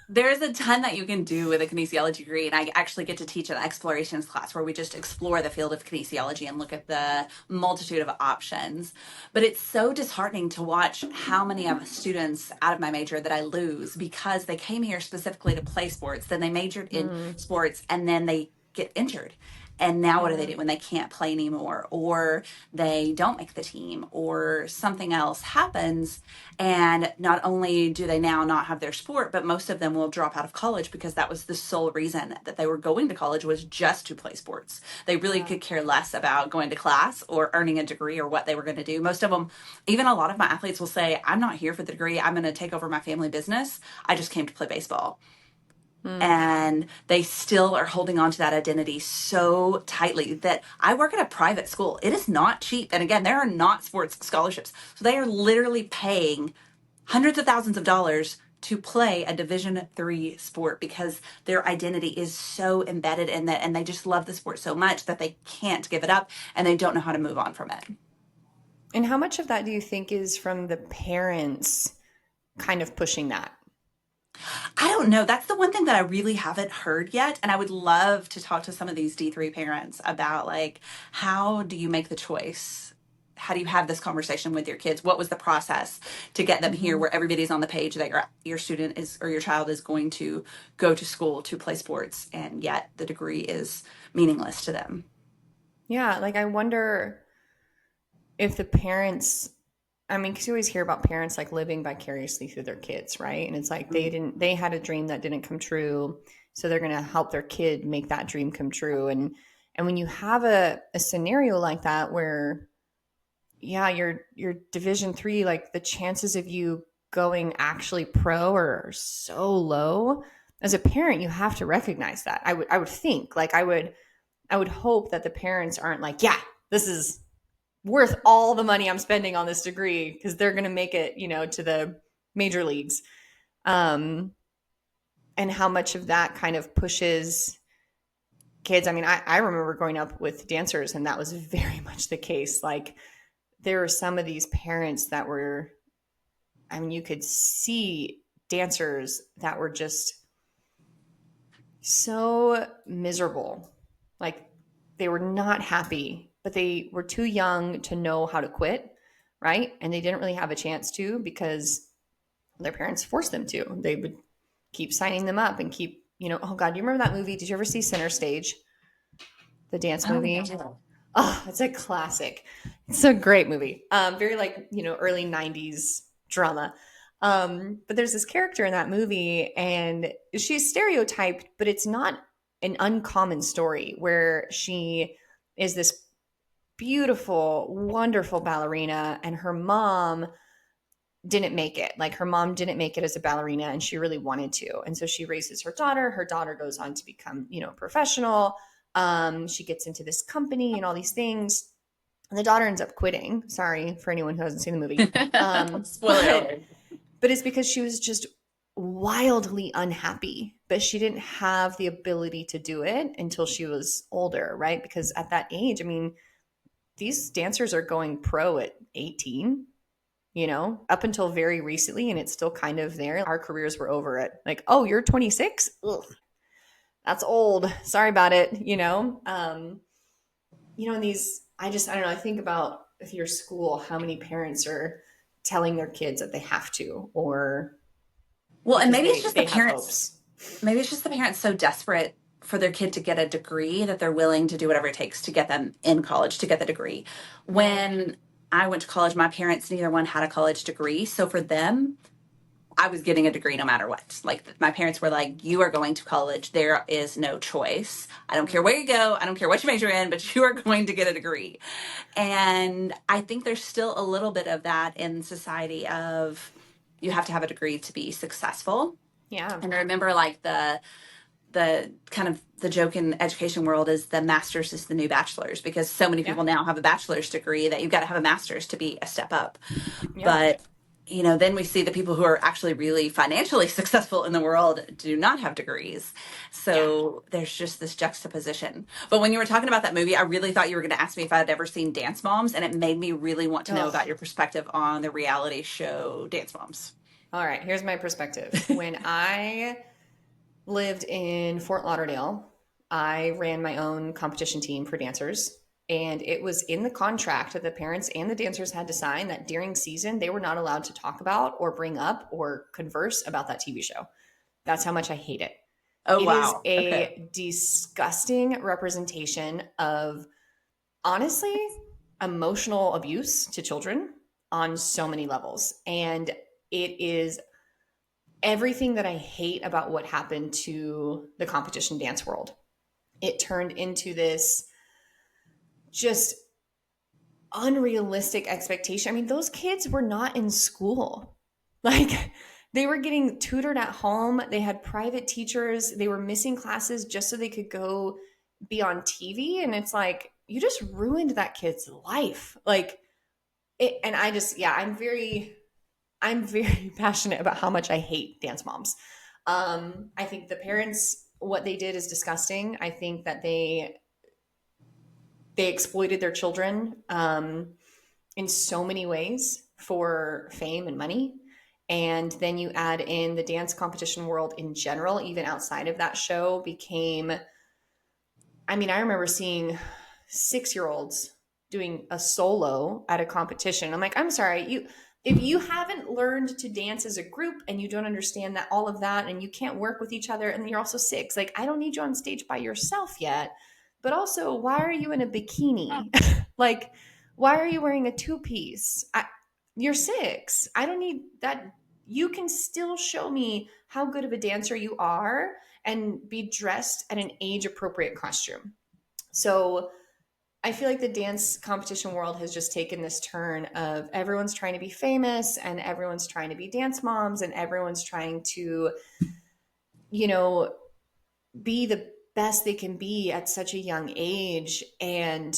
Speaker 2: There's a ton that you can do with a kinesiology degree, and I actually get to teach an explorations class where we just explore the field of kinesiology and look at the multitude of options. But it's so disheartening to watch how many of students out of my major that I lose because they came here specifically to play sports, then they majored in sports, and then they get injured. And now what do they do when they can't play anymore, or they don't make the team, or something else happens? And not only do they now not have their sport, but most of them will drop out of college because that was the sole reason that they were going to college, was just to play sports. They really could care less about going to class or earning a degree or what they were going to do. Most of them, even a lot of my athletes will say, I'm not here for the degree. I'm going to take over my family business. I just came to play baseball. And they still are holding on to that identity so tightly that I work at a private school. It is not cheap. And again, there are not sports scholarships. So they are literally paying hundreds of thousands of dollars to play a Division III sport because their identity is so embedded in that, and they just love the sport so much that they can't give it up and they don't know how to move on from it.
Speaker 1: And how much of that do you think is from the parents kind of pushing that?
Speaker 2: I don't know. That's the one thing that I really haven't heard yet. And I would love to talk to some of these D3 parents about, like, how do you make the choice? How do you have this conversation with your kids? What was the process to get them here where everybody's on the page that your student is, or your child is going to go to school to play sports, and yet the degree is meaningless to them?
Speaker 1: Yeah, like I wonder if the parents, I mean, because you always hear about parents like living vicariously through their kids, right? And it's like they had a dream that didn't come true, so they're going to help their kid make that dream come true. And when you have a scenario like that where, yeah, you're Division III, like the chances of you going actually pro are so low. As a parent, you have to recognize that. I would think, like I would hope that the parents aren't like, yeah, this is worth all the money I'm spending on this degree because they're going to make it, you know, to the major leagues. And how much of that kind of pushes kids. I mean, I remember growing up with dancers and that was very much the case. Like there were some of these parents that were, I mean, you could see dancers that were just so miserable. Like they were not happy, but they were too young to know how to quit, right? And they didn't really have a chance to because their parents forced them to. They would keep signing them up and keep, you know, oh God, you remember that movie? Did you ever see Center Stage? the dance
Speaker 2: Oh,
Speaker 1: movie.
Speaker 2: no.
Speaker 1: Oh, it's a classic. It's a great movie. Very like, early 90s drama. But there's this character in that movie and she's stereotyped, but it's not an uncommon story where she is this beautiful, wonderful ballerina and her mom didn't make it. Like her mom didn't make it as a ballerina and she really wanted to. And so she raises her daughter. Her daughter goes on to become, professional. She gets into this company and all these things. And the daughter ends up quitting. Sorry for anyone who hasn't seen the movie.
Speaker 2: Spoiler alert.
Speaker 1: But it's because she was just wildly unhappy, but she didn't have the ability to do it until she was older, right? Because at that age, I mean, these dancers are going pro at 18, up until very recently, and it's still kind of there. Our careers were over at like, oh, you're 26? Ugh, that's old. Sorry about it, and these, I don't know, I think about if your school, how many parents are telling their kids that they have to, or
Speaker 2: Well, and
Speaker 1: because
Speaker 2: maybe it's
Speaker 1: they
Speaker 2: just the
Speaker 1: they have
Speaker 2: parents.
Speaker 1: hopes.
Speaker 2: Maybe it's just the parents so desperate for their kid to get a degree that they're willing to do whatever it takes to get them in college to get the degree.
Speaker 1: Yeah.
Speaker 2: When I went to college, my parents, neither one had a college degree. So for them, I was getting a degree no matter what. Like my parents were like, you are going to college. There is no choice. I don't care where you go. I don't care what you major in, but you are going to get a degree. And I think there's still a little bit of that in society of you have to have a degree to be successful.
Speaker 1: Yeah.
Speaker 2: And I remember like the kind of the joke in education world is the master's is the new bachelor's because so many
Speaker 1: Yeah.
Speaker 2: people now have a bachelor's degree that you've got to have a master's to be a step up.
Speaker 1: Yeah.
Speaker 2: But then we see the people who are actually really financially successful in the world do not have degrees.
Speaker 1: Yeah.
Speaker 2: So there's just this juxtaposition. But when you were talking about that movie, I really thought you were going to ask me if I had ever seen Dance Moms, and it made me really want to know about
Speaker 1: Oh,
Speaker 2: your perspective on the reality show Dance Moms.
Speaker 1: all right. Here's my perspective. When I lived in Fort Lauderdale, I ran my own competition team for dancers. And it was in the contract that the parents and the dancers had to sign that during season, they were not allowed to talk about or bring up or converse about that TV show. That's how much I hate it.
Speaker 2: Oh,
Speaker 1: It is
Speaker 2: wow. Okay.
Speaker 1: a disgusting representation of, honestly, emotional abuse to children on so many levels. And it is everything that I hate about what happened to the competition dance world. It turned into this just unrealistic expectation. I mean, those kids were not in school. Like, they were getting tutored at home. They had private teachers. They were missing classes just so they could go be on TV. And it's like, you just ruined that kid's life. Like, and I just, yeah, I'm very passionate about how much I hate dance moms. I think the parents, what they did is disgusting. I think that they exploited their children in so many ways for fame and money. And then you add in the dance competition world in general, even outside of that show, became. I mean, I remember seeing 6-year-olds doing a solo at a competition. I'm like, I'm sorry, if you haven't learned to dance as a group and you don't understand that all of that and you can't work with each other and you're also 6, like I don't need you on stage by yourself yet. But also, why are you in a bikini? Like, why are you wearing a two-piece? You're 6. I don't need that. You can still show me how good of a dancer you are and be dressed at an age appropriate costume. So I feel like the dance competition world has just taken this turn of everyone's trying to be famous and everyone's trying to be dance moms and everyone's trying to, you know, be the best they can be at such a young age. And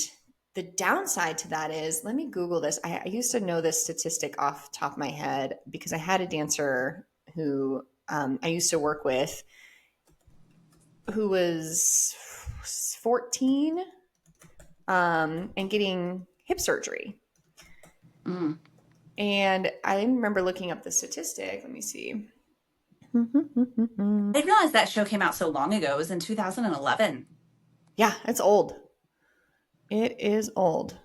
Speaker 1: the downside to that is, let me Google this. I used to know this statistic off the top of my head because I had a dancer who I used to work with who was 14 and getting hip surgery.
Speaker 2: Mm.
Speaker 1: And I remember looking up the statistic. Let me see.
Speaker 2: I didn't realize that show came out so long ago. It was in 2011.
Speaker 1: Yeah, it's old. It is old.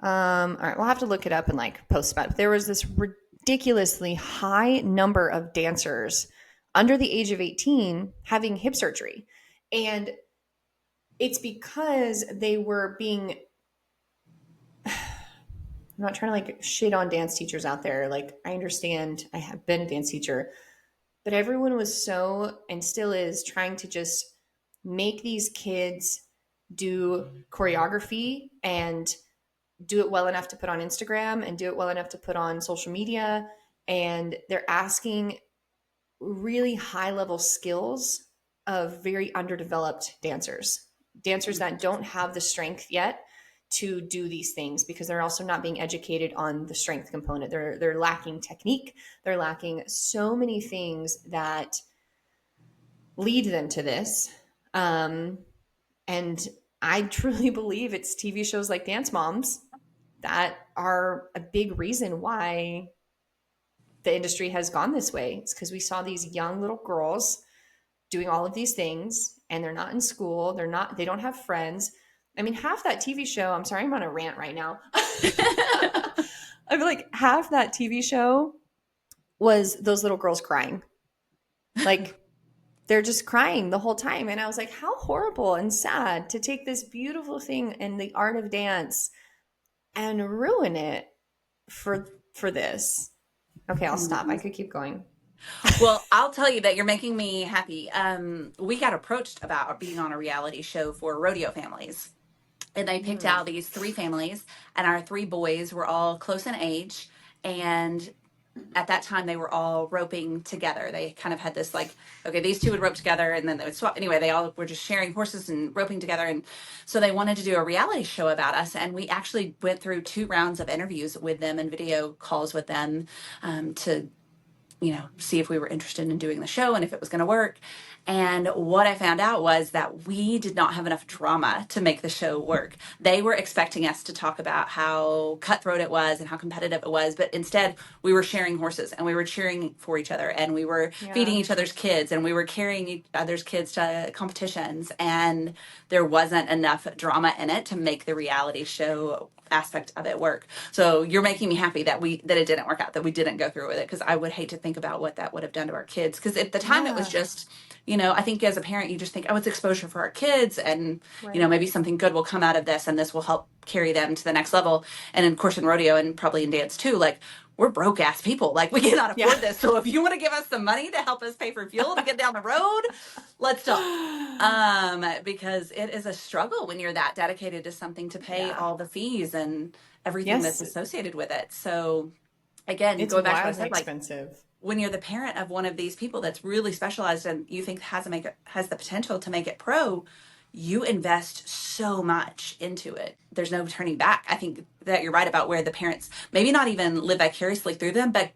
Speaker 1: All right, we'll have to look it up and like post about it. There was this ridiculously high number of dancers under the age of 18 having hip surgery. And It's because they were being, I'm not trying to like shit on dance teachers out there. Like, I understand, I have been a dance teacher, but everyone was so, and still is, trying to just make these kids do choreography and do it well enough to put on Instagram and do it well enough to put on social media. And they're asking really high level skills of very underdeveloped dancers that don't have the strength yet to do these things, because they're also not being educated on the strength component. They're lacking technique. They're lacking so many things that lead them to this. And I truly believe it's TV shows like Dance Moms that are a big reason why the industry has gone this way. It's because we saw these young little girls doing all of these things, and they're not in school. They don't have friends. I mean, half that TV show, I'm sorry, I'm on a rant right now. I feel like half that TV show was those little girls crying. Like, they're just crying the whole time. And I was like, how horrible and sad to take this beautiful thing in the art of dance and ruin it for this. Okay, I'll stop. I could keep going.
Speaker 2: Well, I'll tell you that you're making me happy. We got approached about being on a reality show for rodeo families. And they picked out these three families, and our three boys were all close in age. And at that time, they were all roping together. They kind of had this like, okay, these two would rope together and then they would swap. Anyway, they all were just sharing horses and roping together. And so they wanted to do a reality show about us. And we actually went through 2 rounds of interviews with them and video calls with them, to see if we were interested in doing the show and if it was going to work. And what I found out was that we did not have enough drama to make the show work. They were expecting us to talk about how cutthroat it was and how competitive it was, but instead we were sharing horses and we were cheering for each other and we were feeding
Speaker 1: Yeah.
Speaker 2: each other's kids and we were carrying each other's kids to competitions, and there wasn't enough drama in it to make the reality show aspect of it work. So you're making me happy that it didn't work out, that we didn't go through with it, because I would hate to think about what that would have done to our kids. Because at the time it was
Speaker 1: Yeah.
Speaker 2: just, I think as a parent you just think, oh, it's exposure for our kids, and
Speaker 1: Right.
Speaker 2: maybe something good will come out of this and this will help carry them to the next level. And of course in rodeo and probably in dance too, like, we're broke ass people. Like, we cannot
Speaker 1: Yeah.
Speaker 2: afford this. So if you want to give us some money to help us pay for fuel to get down the road, let's talk. Because it is a struggle when you're that dedicated to something to pay
Speaker 1: Yeah.
Speaker 2: all the fees and everything that's
Speaker 1: Yes.
Speaker 2: associated with it. So again,
Speaker 1: It's
Speaker 2: going back to what I
Speaker 1: wildly
Speaker 2: said, like,
Speaker 1: expensive.
Speaker 2: when you're the parent of one of these people that's really specialized and you think has the potential to make it pro, you invest so much into it. There's no turning back. I think that you're right about where the parents maybe not even live vicariously through them, but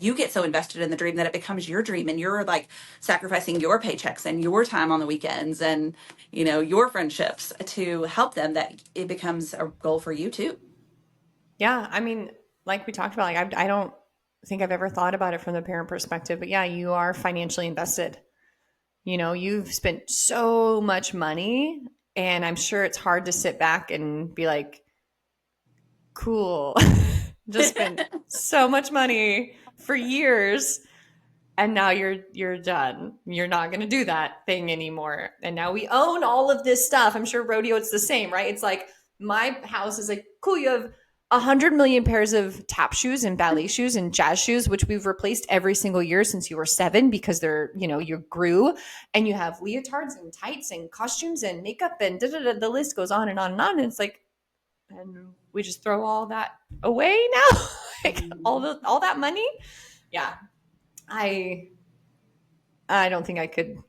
Speaker 2: you get so invested in the dream that it becomes your dream, and you're like sacrificing your paychecks and your time on the weekends and your friendships to help them, that it becomes a goal for you too.
Speaker 1: Yeah. I mean, like we talked about, like, I don't think I've ever thought about it from the parent perspective, but yeah, you are financially invested. You've spent so much money, and I'm sure it's hard to sit back and be like, cool, just spent so much money for years, and now you're done. You're not going to do that thing anymore. And now we own all of this stuff. I'm sure rodeo, it's the same, right? It's like my house is like, cool, you have 100 million pairs of tap shoes and ballet shoes and jazz shoes, which we've replaced every single year since you were 7, because they're, you grew, and you have leotards and tights and costumes and makeup and the list goes on and on and on. And it's like, and we just throw all that away now, like all that money. Yeah. I I don't think I could.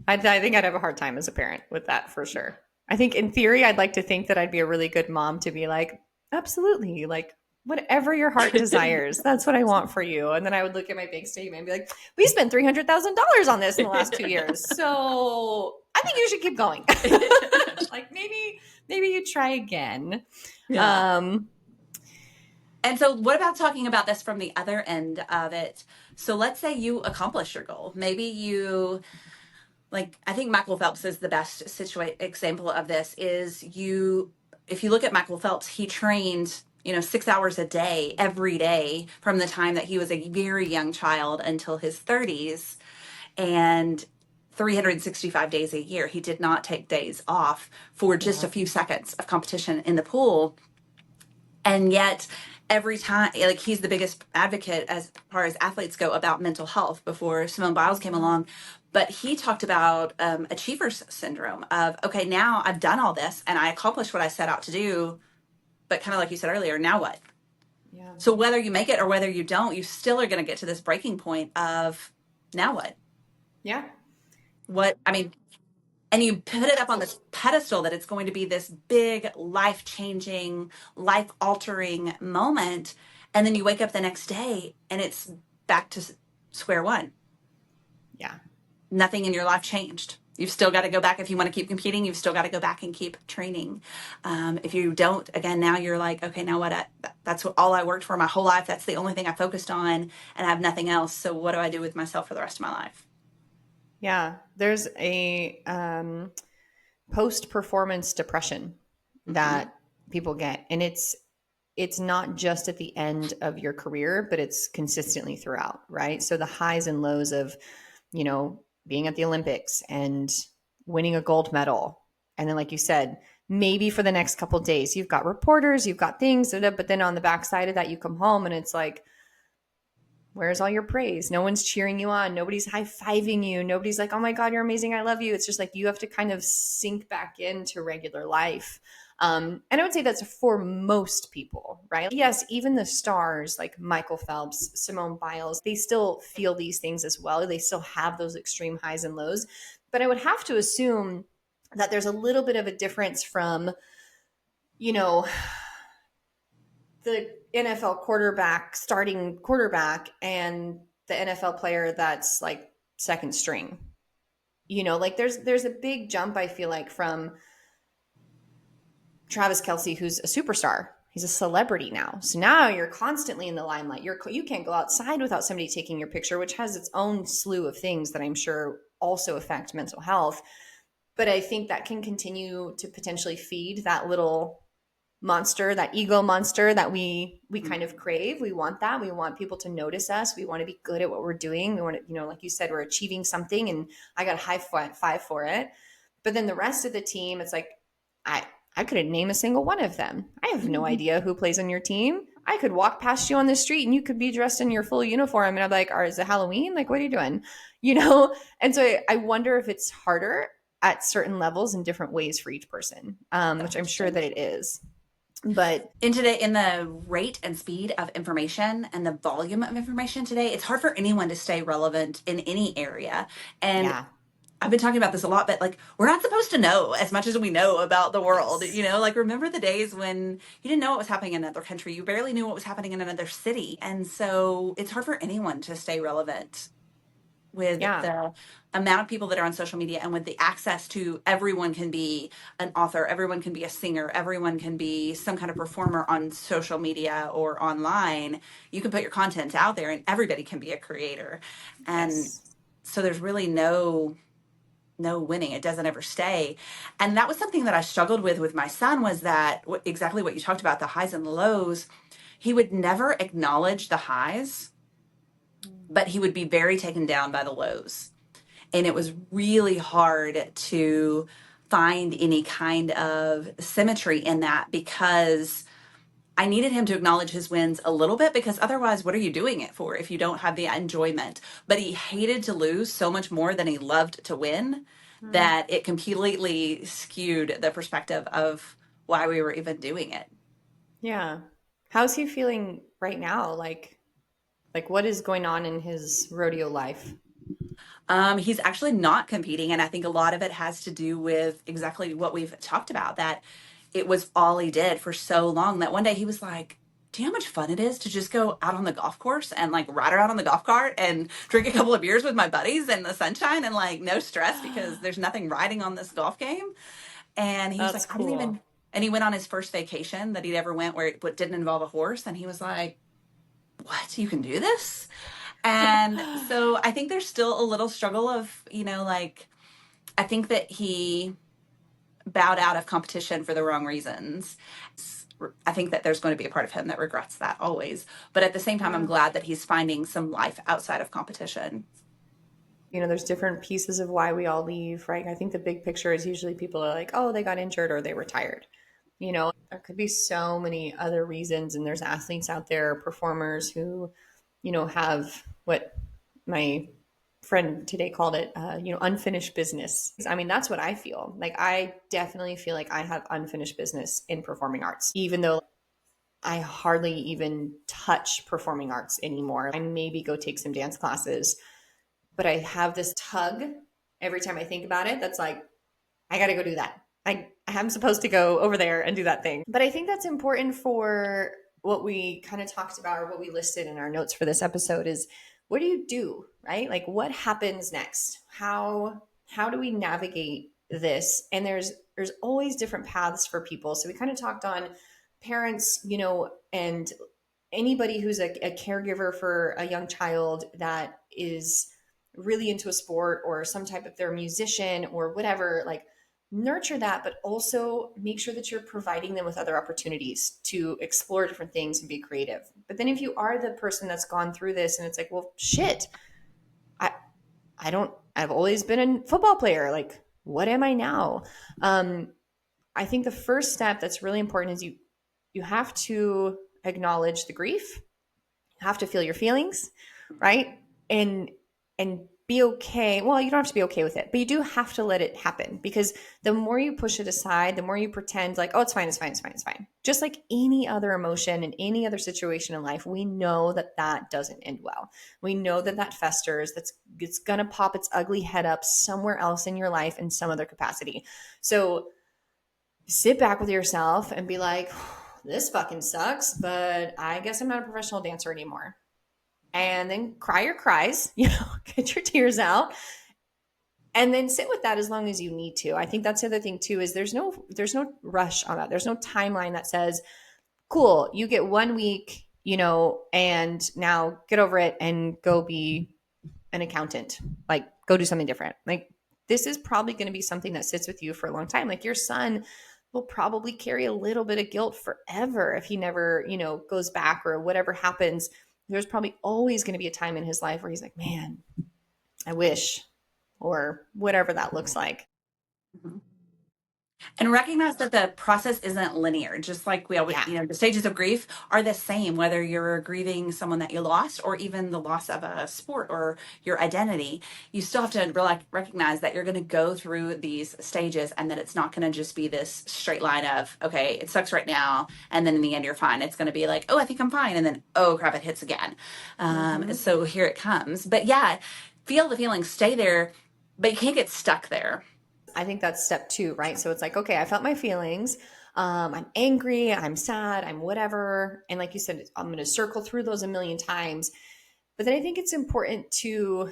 Speaker 1: I think I'd have a hard time as a parent with that for sure. I think in theory, I'd like to think that I'd be a really good mom to be like, absolutely, like whatever your heart desires, that's what I want for you. And then I would look at my bank statement and be like, we spent $300,000 on this in the last 2 years, so I think you should keep going. Like maybe you try again.
Speaker 2: Yeah.
Speaker 1: Um,
Speaker 2: And so what about talking about this from the other end of it? So let's say you accomplish your goal. Maybe you, like, I think Michael Phelps is the best example of this. If you look at Michael Phelps, he trained 6 hours a day every day from the time that he was a very young child until his 30s. And 365 days a year. He did not take days off for just
Speaker 1: Yeah.
Speaker 2: a few seconds of competition in the pool. And yet, every time, like, he's the biggest advocate as far as athletes go about mental health before Simone Biles came along. But he talked about achievers syndrome of, okay, now I've done all this and I accomplished what I set out to do. But kind of like you said earlier, now what?
Speaker 1: Yeah.
Speaker 2: So whether you make it or whether you don't, you still are going to get to this breaking point of, now what?
Speaker 1: Yeah.
Speaker 2: What, I mean, and you put it up on this pedestal that it's going to be this big life-changing, life-altering moment, and then you wake up the next day and it's back to square one.
Speaker 1: Yeah.
Speaker 2: Nothing in your life changed. You've still got to go back. If you want to keep competing, you've still got to go back and keep training. If you don't, again, now you're like, okay, now what? That's all I worked for my whole life. That's the only thing I focused on, and I have nothing else. So what do I do with myself for the rest of my life?
Speaker 1: Yeah. There's a post-performance depression
Speaker 2: Mm-hmm.
Speaker 1: that people get, and it's not just at the end of your career, but it's consistently throughout, right? So the highs and lows of, being at the Olympics and winning a gold medal. And then, like you said, maybe for the next couple of days, you've got reporters, you've got things, but then on the backside of that, you come home and it's like, where's all your praise? No one's cheering you on. Nobody's high-fiving you. Nobody's like, oh my God, you're amazing. I love you. It's just like you have to kind of sink back into regular life. And I would say that's for most people, right? Yes, even the stars like Michael Phelps, Simone Biles, they still feel these things as well. They still have those extreme highs and lows. But I would have to assume that there's a little bit of a difference from, you know, the NFL quarterback, starting quarterback, and the NFL player that's like second string. Like there's a big jump, I feel like, from Travis Kelce, who's a superstar. He's a celebrity now. So now you're constantly in the limelight. You can't go outside without somebody taking your picture, which has its own slew of things that I'm sure also affect mental health. But I think that can continue to potentially feed that little monster, that ego monster that we kind of crave. We want that. We want people to notice us. We want to be good at what we're doing. We want to, like you said, we're achieving something and I got a high five for it. But then the rest of the team, it's like, I couldn't name a single one of them. I have no idea who plays on your team. I could walk past you on the street and you could be dressed in your full uniform. And I'm like, is it Halloween? Like, what are you doing? And so I wonder if it's harder at certain levels in different ways for each person, which I'm sure that it is. But
Speaker 2: in the rate and speed of information and the volume of information today, it's hard for anyone to stay relevant in any area. And
Speaker 1: yeah,
Speaker 2: I've been talking about this a lot, but like, we're not supposed to know as much as we know about the world.
Speaker 1: yes,
Speaker 2: Like, remember the days when you didn't know what was happening in another country? You barely knew what was happening in another city. And so it's hard for anyone to stay relevant with
Speaker 1: yeah,
Speaker 2: the amount of people that are on social media and with the access to everyone can be an author, everyone can be a singer, everyone can be some kind of performer on social media or online. You can put your content out there and everybody can be a creator. And
Speaker 1: yes,
Speaker 2: so there's really no winning. It doesn't ever stay. And that was something that I struggled with my son, was that exactly what you talked about, the highs and the lows. He would never acknowledge the highs, but he would be very taken down by the lows. And it was really hard to find any kind of symmetry in that, because I needed him to acknowledge his wins a little bit, because otherwise, what are you doing it for if you don't have the enjoyment? But he hated to lose so much more than he loved to win, that it completely skewed the perspective of why we were even doing it.
Speaker 1: yeah. How's he feeling right now? Like what is going on in his rodeo life?
Speaker 2: He's actually not competing. And I think a lot of it has to do with exactly what we've talked about, that it was all he did for so long that one day he was like, do you know how much fun it is to just go out on the golf course and like ride around on the golf cart and drink a couple of beers with my buddies in the sunshine and like no stress because there's nothing riding on this golf game? And he was
Speaker 1: That's
Speaker 2: like, I didn't
Speaker 1: cool.
Speaker 2: even, and he went on his first vacation that he'd ever went where it didn't involve a horse. And he was like, what? You can do this? And so I think there's still a little struggle of, like, I think that he bowed out of competition for the wrong reasons. I think that there's going to be a part of him that regrets that always. But at the same time, I'm
Speaker 1: Yeah.
Speaker 2: glad that he's finding some life outside of competition.
Speaker 1: There's different pieces of why we all leave, right? I think the big picture is usually people are like, oh, they got injured or they retired. There could be so many other reasons. And there's athletes out there, performers who, have what my friend today called it, unfinished business. I mean, that's what I feel. Like, I definitely feel like I have unfinished business in performing arts, even though I hardly even touch performing arts anymore. I maybe go take some dance classes, but I have this tug every time I think about it that's like, I got to go do that. I'm supposed to go over there and do that thing. But I think that's important for what we kind of talked about, or what we listed in our notes for this episode, is what do you do, right? Like, what happens next? How do we navigate this? And there's always different paths for people. So we kind of talked on parents, and anybody who's a caregiver for a young child that is really into a sport, or some type of, they're a musician or whatever, like, nurture that, but also make sure that you're providing them with other opportunities to explore different things and be creative. But then if you are the person that's gone through this and it's like, well, shit, I I've always been a football player. Like, what am I now? I think the first step that's really important is you have to acknowledge the grief. You have to feel your feelings, right? And be okay. Well, you don't have to be okay with it, but you do have to let it happen, because the more you push it aside, the more you pretend like, oh, it's fine, it's fine, it's fine, it's fine. Just like any other emotion and any other situation in life, we know that that doesn't end well. We know that that festers, it's going to pop its ugly head up somewhere else in your life in some other capacity. So sit back with yourself and be like, this fucking sucks, but I guess I'm not a professional dancer anymore. And then cry your cries, get your tears out, and then sit with that as long as you need to. I think that's the other thing too, is there's no rush on that. There's no timeline that says, cool, you get 1 week, and now get over it and go be an accountant. Like, go do something different. Like, this is probably going to be something that sits with you for a long time. Like, your son will probably carry a little bit of guilt forever if he never, goes back, or whatever happens. There's probably always going to be a time in his life where he's like, man, I wish, or whatever that looks like.
Speaker 2: Mm-hmm. And recognize that the process isn't linear. Just like we always,
Speaker 1: Yeah.
Speaker 2: the stages of grief are the same, whether you're grieving someone that you lost, or even the loss of a sport or your identity. You still have to recognize that you're going to go through these stages, and that it's not going to just be this straight line of, okay, it sucks right now, and then in the end you're fine. It's going to be like, oh, I think I'm fine, and then, oh crap, it hits again. So here it comes. But yeah, feel the feelings, stay there, but you can't get stuck there.
Speaker 1: I think that's step 2, right? So it's like, okay, I felt my feelings. I'm angry, I'm sad, I'm whatever. And like you said, I'm going to circle through those a million times. But then I think it's important to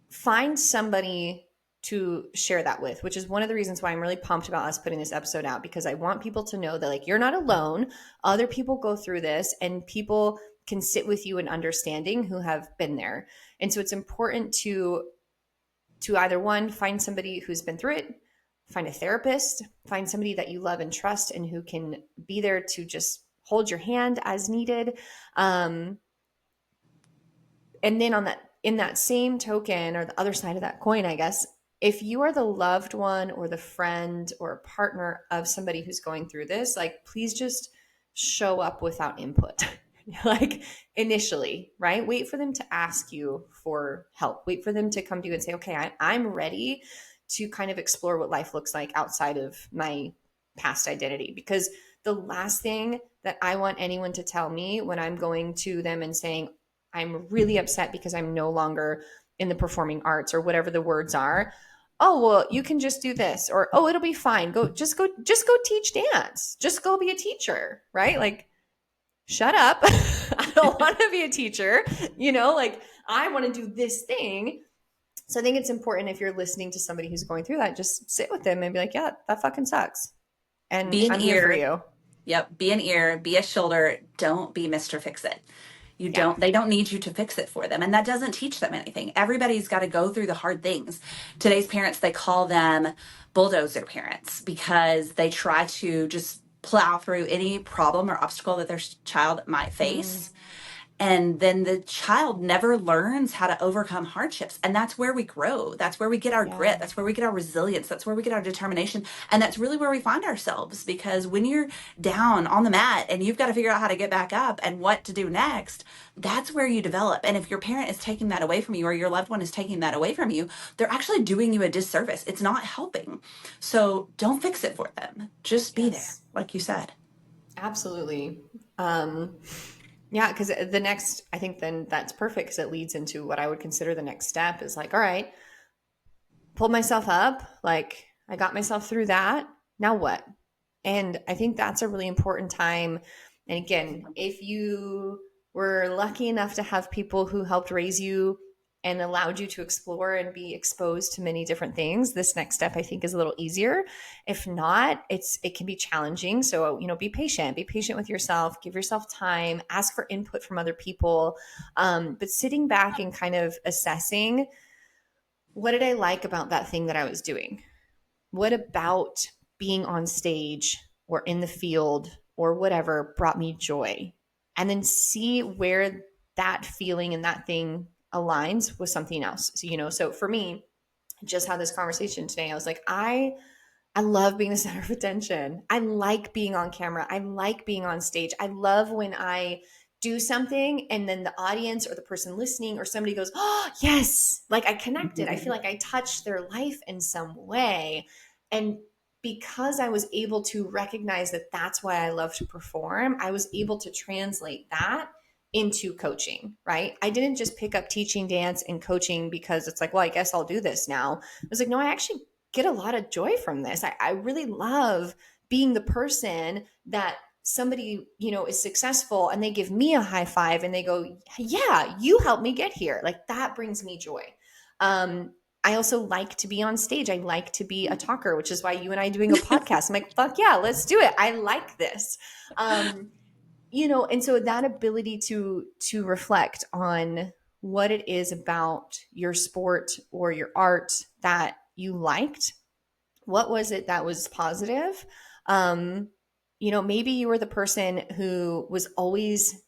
Speaker 1: find somebody to share that with, which is one of the reasons why I'm really pumped about us putting this episode out, because I want people to know that, like, you're not alone. Other people go through this, and people can sit with you in understanding who have been there. And so it's important to either, one, find somebody who's been through it, find a therapist, find somebody that you love and trust and who can be there to just hold your hand as needed. And then in that same token, or the other side of that coin, I guess, if you are the loved one or the friend or partner of somebody who's going through this, like, please just show up without input. Like, initially, right? Wait for them to ask you for help. Wait for them to come to you and say, okay, I'm ready to kind of explore what life looks like outside of my past identity. Because the last thing that I want anyone to tell me when I'm going to them and saying, I'm really upset because I'm no longer in the performing arts, or whatever the words are. Oh, well, you can just do this, or, oh, it'll be fine. Just go teach dance. Just go be a teacher, right? Like, shut up. I don't want to be a teacher. Like, I want to do this thing. So I think it's important, if you're listening to somebody who's going through that, just sit with them and be like, yeah, that fucking sucks. And
Speaker 2: Be an
Speaker 1: I'm here for
Speaker 2: ear.
Speaker 1: you.
Speaker 2: Yep. Be an ear, be a shoulder. Don't be Mr. Fix It.
Speaker 1: Yeah.
Speaker 2: They don't need you to fix it for them. And that doesn't teach them anything. Everybody's got to go through the hard things. Today's parents, they call them bulldozer parents, because they try to just plow through any problem or obstacle that their child might face. And then the child never learns how to overcome hardships. And that's where we grow. That's where we get our
Speaker 1: Yeah.
Speaker 2: grit. That's where we get our resilience. That's where we get our determination. And that's really where we find ourselves, because when you're down on the mat and you've got to figure out how to get back up and what to do next, that's where you develop. And if your parent is taking that away from you, or your loved one is taking that away from you, they're actually doing you a disservice. It's not helping. So don't fix it for them. Just be there,
Speaker 1: Yes.
Speaker 2: like you said.
Speaker 1: Absolutely. Yeah, because I think then that's perfect because it leads into what I would consider the next step is like, all right, pulled myself up. Like, I got myself through that. Now what? And I think that's a really important time. And again, if you were lucky enough to have people who helped raise you and allowed you to explore and be exposed to many different things, this next step I think is a little easier. If not, it can be challenging. So, be patient. Be patient with yourself. Give yourself time. Ask for input from other people. But sitting back and kind of assessing, what did I like about that thing that I was doing? What about being on stage or in the field or whatever brought me joy? And then see where that feeling and that thing aligns with something else. So for me, just had this conversation today. I was like, I love being the center of attention. I like being on camera. I like being on stage. I love when I do something and then the audience or the person listening or somebody goes, "Oh, yes." Like I connected. I feel like I touched their life in some way. And because I was able to recognize that that's why I love to perform, I was able to translate that into coaching, right? I didn't just pick up teaching dance and coaching because it's like, well, I guess I'll do this now. I was like, no, I actually get a lot of joy from this. I really love being the person that somebody, is successful and they give me a high five and they go, yeah, you helped me get here. Like that brings me joy. I also like to be on stage. I like to be a talker, which is why you and I doing a podcast. I'm like, fuck yeah, let's do it. I like this. And so that ability to reflect on what it is about your sport or your art that you liked. What was it that was positive? Maybe you were the person who was always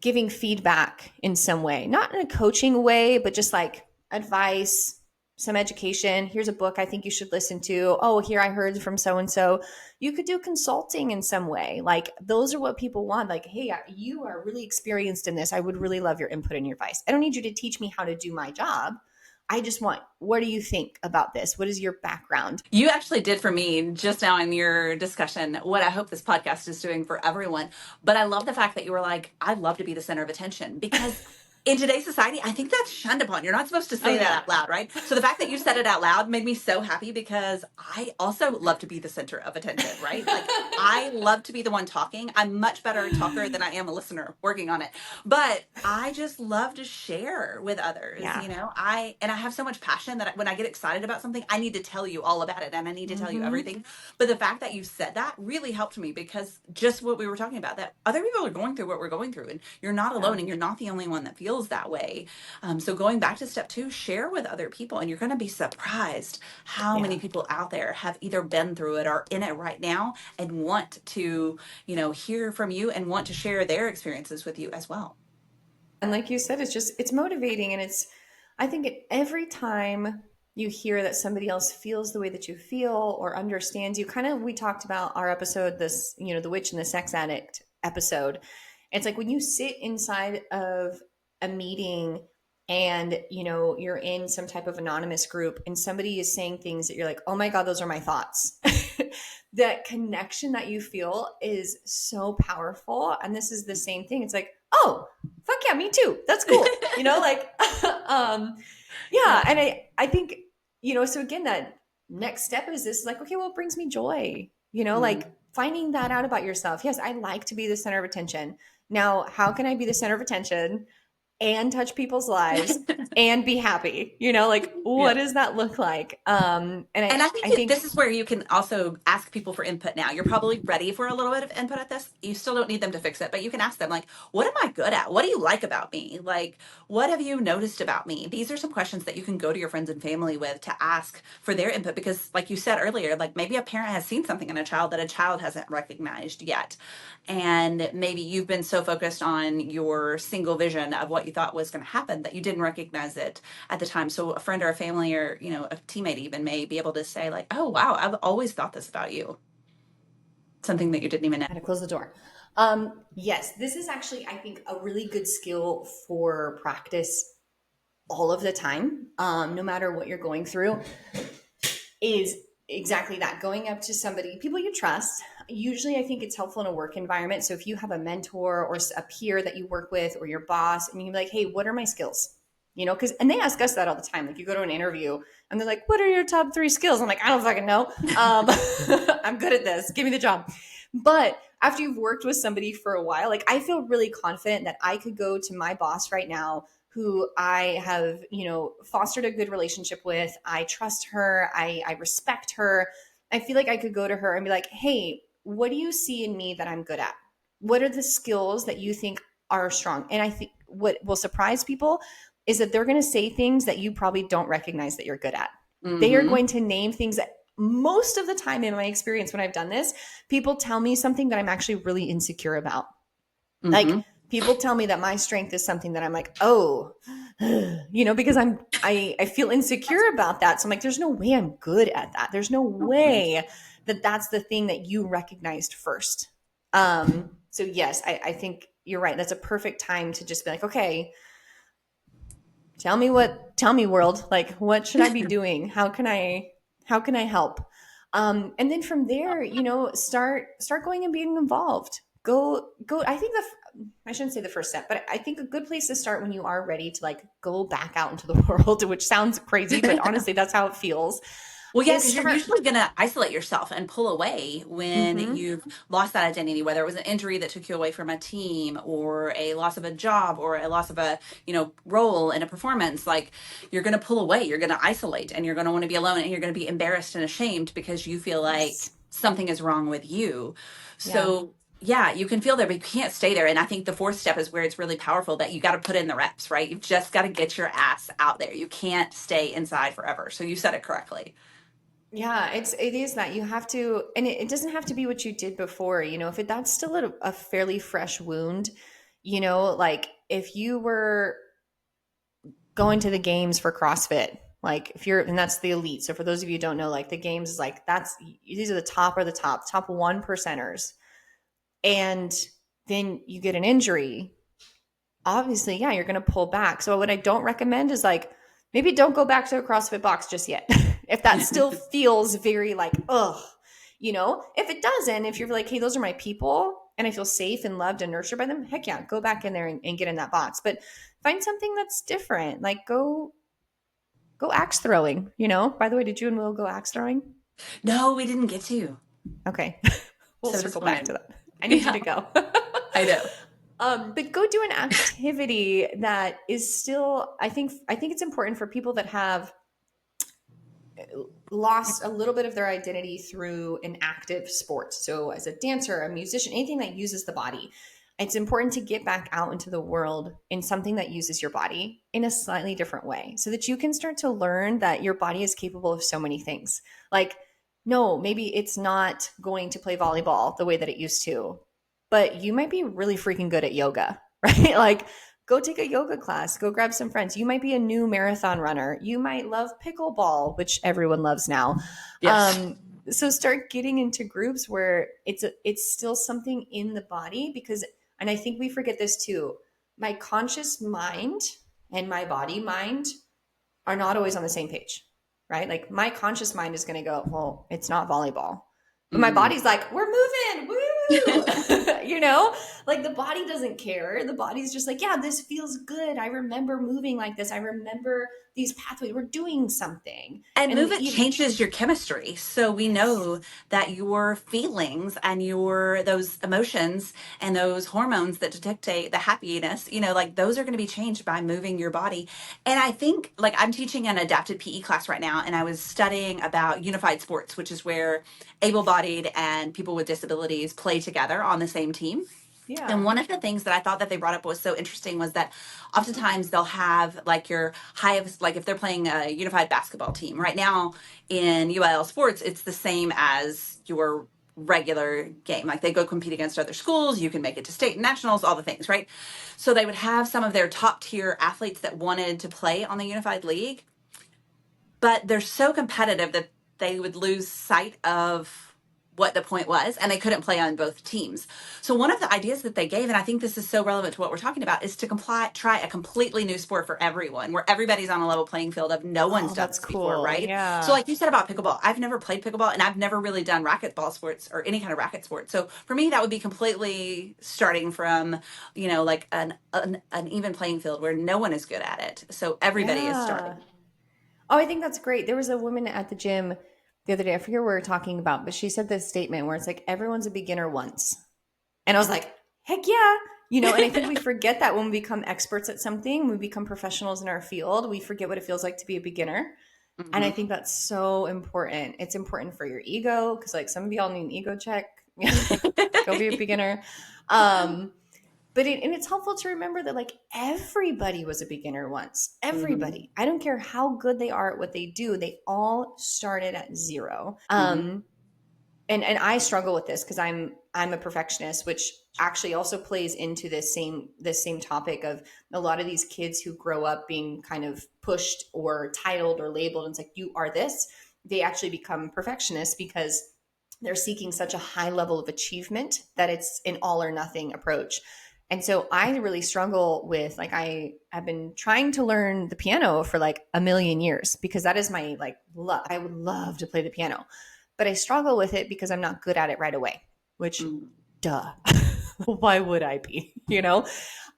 Speaker 1: giving feedback in some way, not in a coaching way, but just like advice, some education. Here's a book I think you should listen to. Oh, here I heard from so and so. You could do consulting in some way. Like those are what people want. Like, hey, you are really experienced in this. I would really love your input and your advice. I don't need you to teach me how to do my job. I just want, what do you think about this? What is your background?
Speaker 2: You actually did for me just now in your discussion what I hope this podcast is doing for everyone. But I love the fact that you were like, I'd love to be the center of attention, because in today's society, I think that's shunned upon. You're not supposed to say that out loud, right? So the fact that you said it out loud made me so happy, because I also love to be the center of attention, right? Like I love to be the one talking. I'm much better a talker than I am a listener, working on it. But I just love to share with others,
Speaker 1: Yeah.
Speaker 2: I have so much passion that when I get excited about something, I need to tell you all about it and I need to tell you everything. But the fact that you said that really helped me, because just what we were talking about, that other people are going through what we're going through, and you're not alone, and you're not the only one that feels that way. So going back to step 2, share with other people, and you're going to be surprised how many people out there have either been through it or in it right now and want to, hear from you and want to share their experiences with you as well.
Speaker 1: And like you said, it's motivating. And I think every time you hear that somebody else feels the way that you feel or understands you, we talked about our episode, the witch and the sex addict episode. It's like when you sit inside of a meeting and, you're in some type of anonymous group and somebody is saying things that you're like, oh my God, those are my thoughts. That connection that you feel is so powerful. And this is the same thing. It's like, oh, fuck yeah, me too. That's cool. Yeah. And I think, so again, that next step is this, like, okay, well, it brings me joy, like finding that out about yourself. Yes, I like to be the center of attention. Now, how can I be the center of attention and touch people's lives and be happy. Like what
Speaker 2: Yeah.
Speaker 1: does that look like? And
Speaker 2: And I
Speaker 1: I
Speaker 2: think
Speaker 1: think
Speaker 2: this is where you can also ask people for input now. You're probably ready for a little bit of input at this. You still don't need them to fix it, but you can ask them, like, what am I good at? What do you like about me? Like, what have you noticed about me? These are some questions that you can go to your friends and family with to ask for their input because, like you said earlier, like maybe a parent has seen something in a child that a child hasn't recognized yet. And maybe you've been so focused on your single vision of what you thought was going to happen that you didn't recognize it at the time. So a friend or a family or, a teammate even may be able to say like, oh, wow, I've always thought this about you. Something that you didn't even know.
Speaker 1: I had to close the door. Yes, this is actually, I think, a really good skill for practice all of the time, no matter what you're going through, is exactly that. Going up to somebody, people you trust. Usually, I think it's helpful in a work environment. So if you have a mentor or a peer that you work with or your boss, and you can be like, hey, what are my skills? And they ask us that all the time. Like you go to an interview and they're like, what are your top 3 skills? I'm like, I don't fucking know. I'm good at this. Give me the job. But after you've worked with somebody for a while, like I feel really confident that I could go to my boss right now who I have, fostered a good relationship with. I trust her. I respect her. I feel like I could go to her and be like, hey, what do you see in me that I'm good at? What are the skills that you think are strong? And I think what will surprise people is that they're going to say things that you probably don't recognize that you're good at. They are
Speaker 2: Mm-hmm.
Speaker 1: going to name things that most of the time in my experience when I've done this, people tell me something that I'm actually really insecure about. Like
Speaker 2: Mm-hmm.
Speaker 1: people tell me that my strength is something that I'm like, oh, because I feel insecure about that. So I'm like, there's no way I'm good at that. There's no way that that's the thing that you recognized first. So yes, I think you're right. That's a perfect time to just be like, okay, tell me world, like what should I be doing? How can I help? And then from there, start going and being involved. Go. I think I shouldn't say the first step, but I think a good place to start when you are ready to like go back out into the world, which sounds crazy, but honestly, that's how it feels,
Speaker 2: Well, yeah,
Speaker 1: is
Speaker 2: because you're
Speaker 1: start.
Speaker 2: usually going to isolate yourself and pull away when
Speaker 1: Mm-hmm.
Speaker 2: you've lost that identity, whether it was an injury that took you away from a team or a loss of a job or a loss of a, role in a performance. Like you're going to pull away, you're going to isolate and you're going to want to be alone and you're going to be embarrassed and ashamed because you feel like
Speaker 1: Yes.
Speaker 2: something is wrong with you.
Speaker 1: Yeah.
Speaker 2: So, yeah, you can feel there, but you can't stay there. And I think the 4th step is where it's really powerful that you got to put in the reps, right? You've just got to get your ass out there. You can't stay inside forever. So you said it correctly.
Speaker 1: Yeah, it is that you have to, and it doesn't have to be what you did before. If that's still a fairly fresh wound, like if you were going to the games for CrossFit, like if you're, and that's the elite. So for those of you who don't know, like the games is like these are the top 1%ers, and then you get an injury. Obviously, yeah, you're going to pull back. So what I don't recommend is like maybe don't go back to a CrossFit box just yet. If that still feels very like, ugh, if it doesn't, if you're like, hey, those are my people and I feel safe and loved and nurtured by them, heck yeah, go back in there and get in that box. But find something that's different. Like go axe throwing, By the way, did you and Will go axe throwing?
Speaker 2: No, we didn't get to.
Speaker 1: Okay. We'll
Speaker 2: So
Speaker 1: circle back to
Speaker 2: disappointed.
Speaker 1: that. I need you
Speaker 2: Yeah,
Speaker 1: to go.
Speaker 2: I know.
Speaker 1: But go do an activity that is still, I think it's important for people that have lost a little bit of their identity through an active sport. So as a dancer, a musician, anything that uses the body, it's important to get back out into the world in something that uses your body in a slightly different way so that you can start to learn that your body is capable of so many things. Like, no, maybe it's not going to play volleyball the way that it used to, but you might be really freaking good at yoga, right? Like, go take a yoga class, go grab some friends. You might be a new marathon runner. You might love pickleball, which everyone loves now.
Speaker 2: Yes.
Speaker 1: Um, so start getting into groups where it's still something in the body because, and I think we forget this too. My conscious mind and my body mind are not always on the same page, right? Like my conscious mind is going to go, well, it's not volleyball, but my
Speaker 2: Mm-hmm.
Speaker 1: body's like, we're moving, woo! woohoo, you know, like the body doesn't care. The body's just like, yeah, this feels good. I remember moving like this. I remember these pathways. We're doing something.
Speaker 2: And
Speaker 1: And
Speaker 2: movement
Speaker 1: even,
Speaker 2: changes your chemistry. So we
Speaker 1: yes.
Speaker 2: know that your feelings and your those emotions and those hormones that dictate the happiness, like those are going to be changed by moving your body. And I think like I'm teaching an adapted PE class right now, and I was studying about unified sports, which is where able-bodied and people with disabilities play together on the same team. And
Speaker 1: Yeah.
Speaker 2: one of the things that I thought that they brought up was so interesting was that oftentimes they'll have like your highest, like if they're playing a unified basketball team right now in UIL sports, it's the same as your regular game. Like they go compete against other schools, you can make it to state and nationals, all the things, right? So they would have some of their top tier athletes that wanted to play on the unified league, but they're so competitive that they would lose sight of what the point was, and they couldn't play on both teams. So one of the ideas that they gave, and I think this is so relevant to what we're talking about, is to try a completely new sport for everyone, where everybody's on a level playing field of no one's
Speaker 1: Oh,
Speaker 2: done
Speaker 1: that's
Speaker 2: this before,
Speaker 1: cool.
Speaker 2: right? So
Speaker 1: Yeah.
Speaker 2: like you said about pickleball, I've never played pickleball, and I've never really done racquetball sports or any kind of racket sport. So for me, that would be completely starting from, like an even playing field where no one is good at it. So everybody is
Speaker 1: Yeah.
Speaker 2: starting.
Speaker 1: Oh, I think that's great. There was a woman at the gym the other day. I forget what we were talking about, but she said this statement where it's like, everyone's a beginner once. And I was like, heck yeah. And I think we forget that when we become experts at something, when we become professionals in our field, we forget what it feels like to be a beginner. And I
Speaker 2: Mhm.
Speaker 1: think that's so important. It's important for your ego because, like, some of y'all need an ego check. Go be a beginner. Um, and it's helpful to remember that like everybody was a beginner once.
Speaker 2: Mhm.
Speaker 1: Everybody. I don't care how good they are at what they do. They all started at zero.
Speaker 2: Mhm.
Speaker 1: And I struggle with this because I'm a perfectionist, which actually also plays into this same topic of a lot of these kids who grow up being kind of pushed or titled or labeled. And it's like, you are this. They actually become perfectionists because they're seeking such a high level of achievement that it's an all or nothing approach. And so I really struggle with like I have been trying to learn the piano for like a million years because that is my like love. I would love to play the piano, but I struggle with it because I'm not good at it right away, which
Speaker 2: Mhm.
Speaker 1: duh. Why would I be,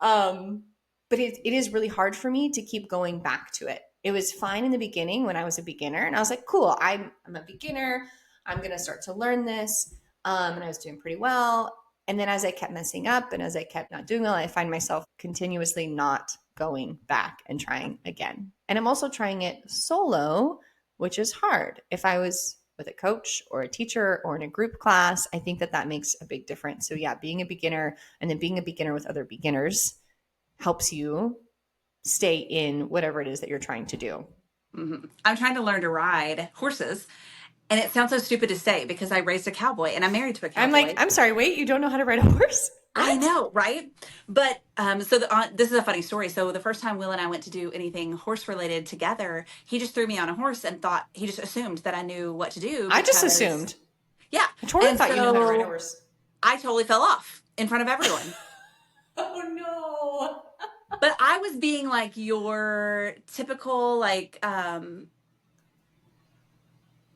Speaker 1: Um, but it is really hard for me to keep going back to it. It was fine in the beginning when I was a beginner and I was like, cool, I'm a beginner. I'm going to start to learn this. And I was doing pretty well. And then as I kept messing up and as I kept not doing well, I find myself continuously not going back and trying again. And I'm also trying it solo, which is hard. If I was with a coach or a teacher or in a group class, I think that that makes a big difference. So, yeah, being a beginner and then being a beginner with other beginners helps you stay in whatever it is that you're trying to do.
Speaker 2: Mhm. I'm trying to learn to ride horses, and it sounds so stupid to say because I raised a cowboy and I'm married to a
Speaker 1: I'm like,
Speaker 2: cowboy.
Speaker 1: I'm sorry, wait, you don't know how to ride a horse?
Speaker 2: I
Speaker 1: What?
Speaker 2: know, right? But so this is a funny story. So the first time Will and I went to do anything horse related together, he just threw me on a horse and thought he just assumed that I knew what to do
Speaker 1: I just
Speaker 2: because
Speaker 1: assumed.
Speaker 2: yeah.
Speaker 1: I totally
Speaker 2: And
Speaker 1: thought you knew how to ride a
Speaker 2: so
Speaker 1: horse.
Speaker 2: I totally fell off in front of everyone.
Speaker 1: Oh no.
Speaker 2: But I was being like your typical like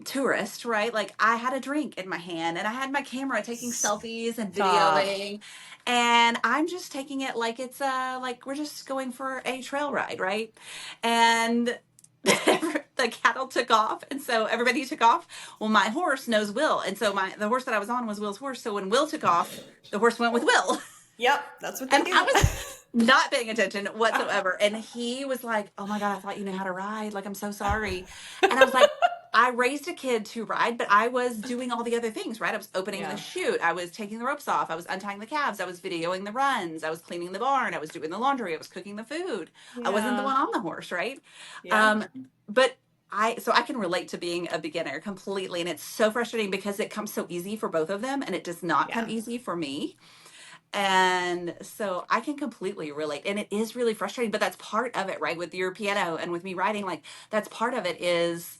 Speaker 2: tourist, right? Like I had a drink in my hand and I had my camera taking selfies and
Speaker 1: Stop.
Speaker 2: videoing, and I'm just taking it like it's like we're just going for a trail ride, right? And the cattle took off, and so everybody took off. Well, my horse knows Will, and so the horse that I was on was Will's horse. So when Will took off, the horse went with Will.
Speaker 1: Yep, that's what they
Speaker 2: And I
Speaker 1: do.
Speaker 2: was not paying attention whatsoever. And he was like, "Oh my God, I thought you knew how to ride. Like, I'm so sorry." And I was like, I raised a kid to ride, but I was doing all the other things, right? I was opening the
Speaker 1: Yeah.
Speaker 2: chute. I was taking the ropes off. I was untying the calves. I was videoing the runs. I was cleaning the barn. I was doing the laundry. I was cooking the food. I wasn't the
Speaker 1: Yeah.
Speaker 2: one on the horse, right?
Speaker 1: Yeah.
Speaker 2: Um, but so I can relate to being a beginner completely. And it's so frustrating because it comes so easy for both of them and it does not come
Speaker 1: Yeah.
Speaker 2: easy for me. And so I can completely relate. And it is really frustrating, but that's part of it, right? With your piano and with me writing, like that's part of it is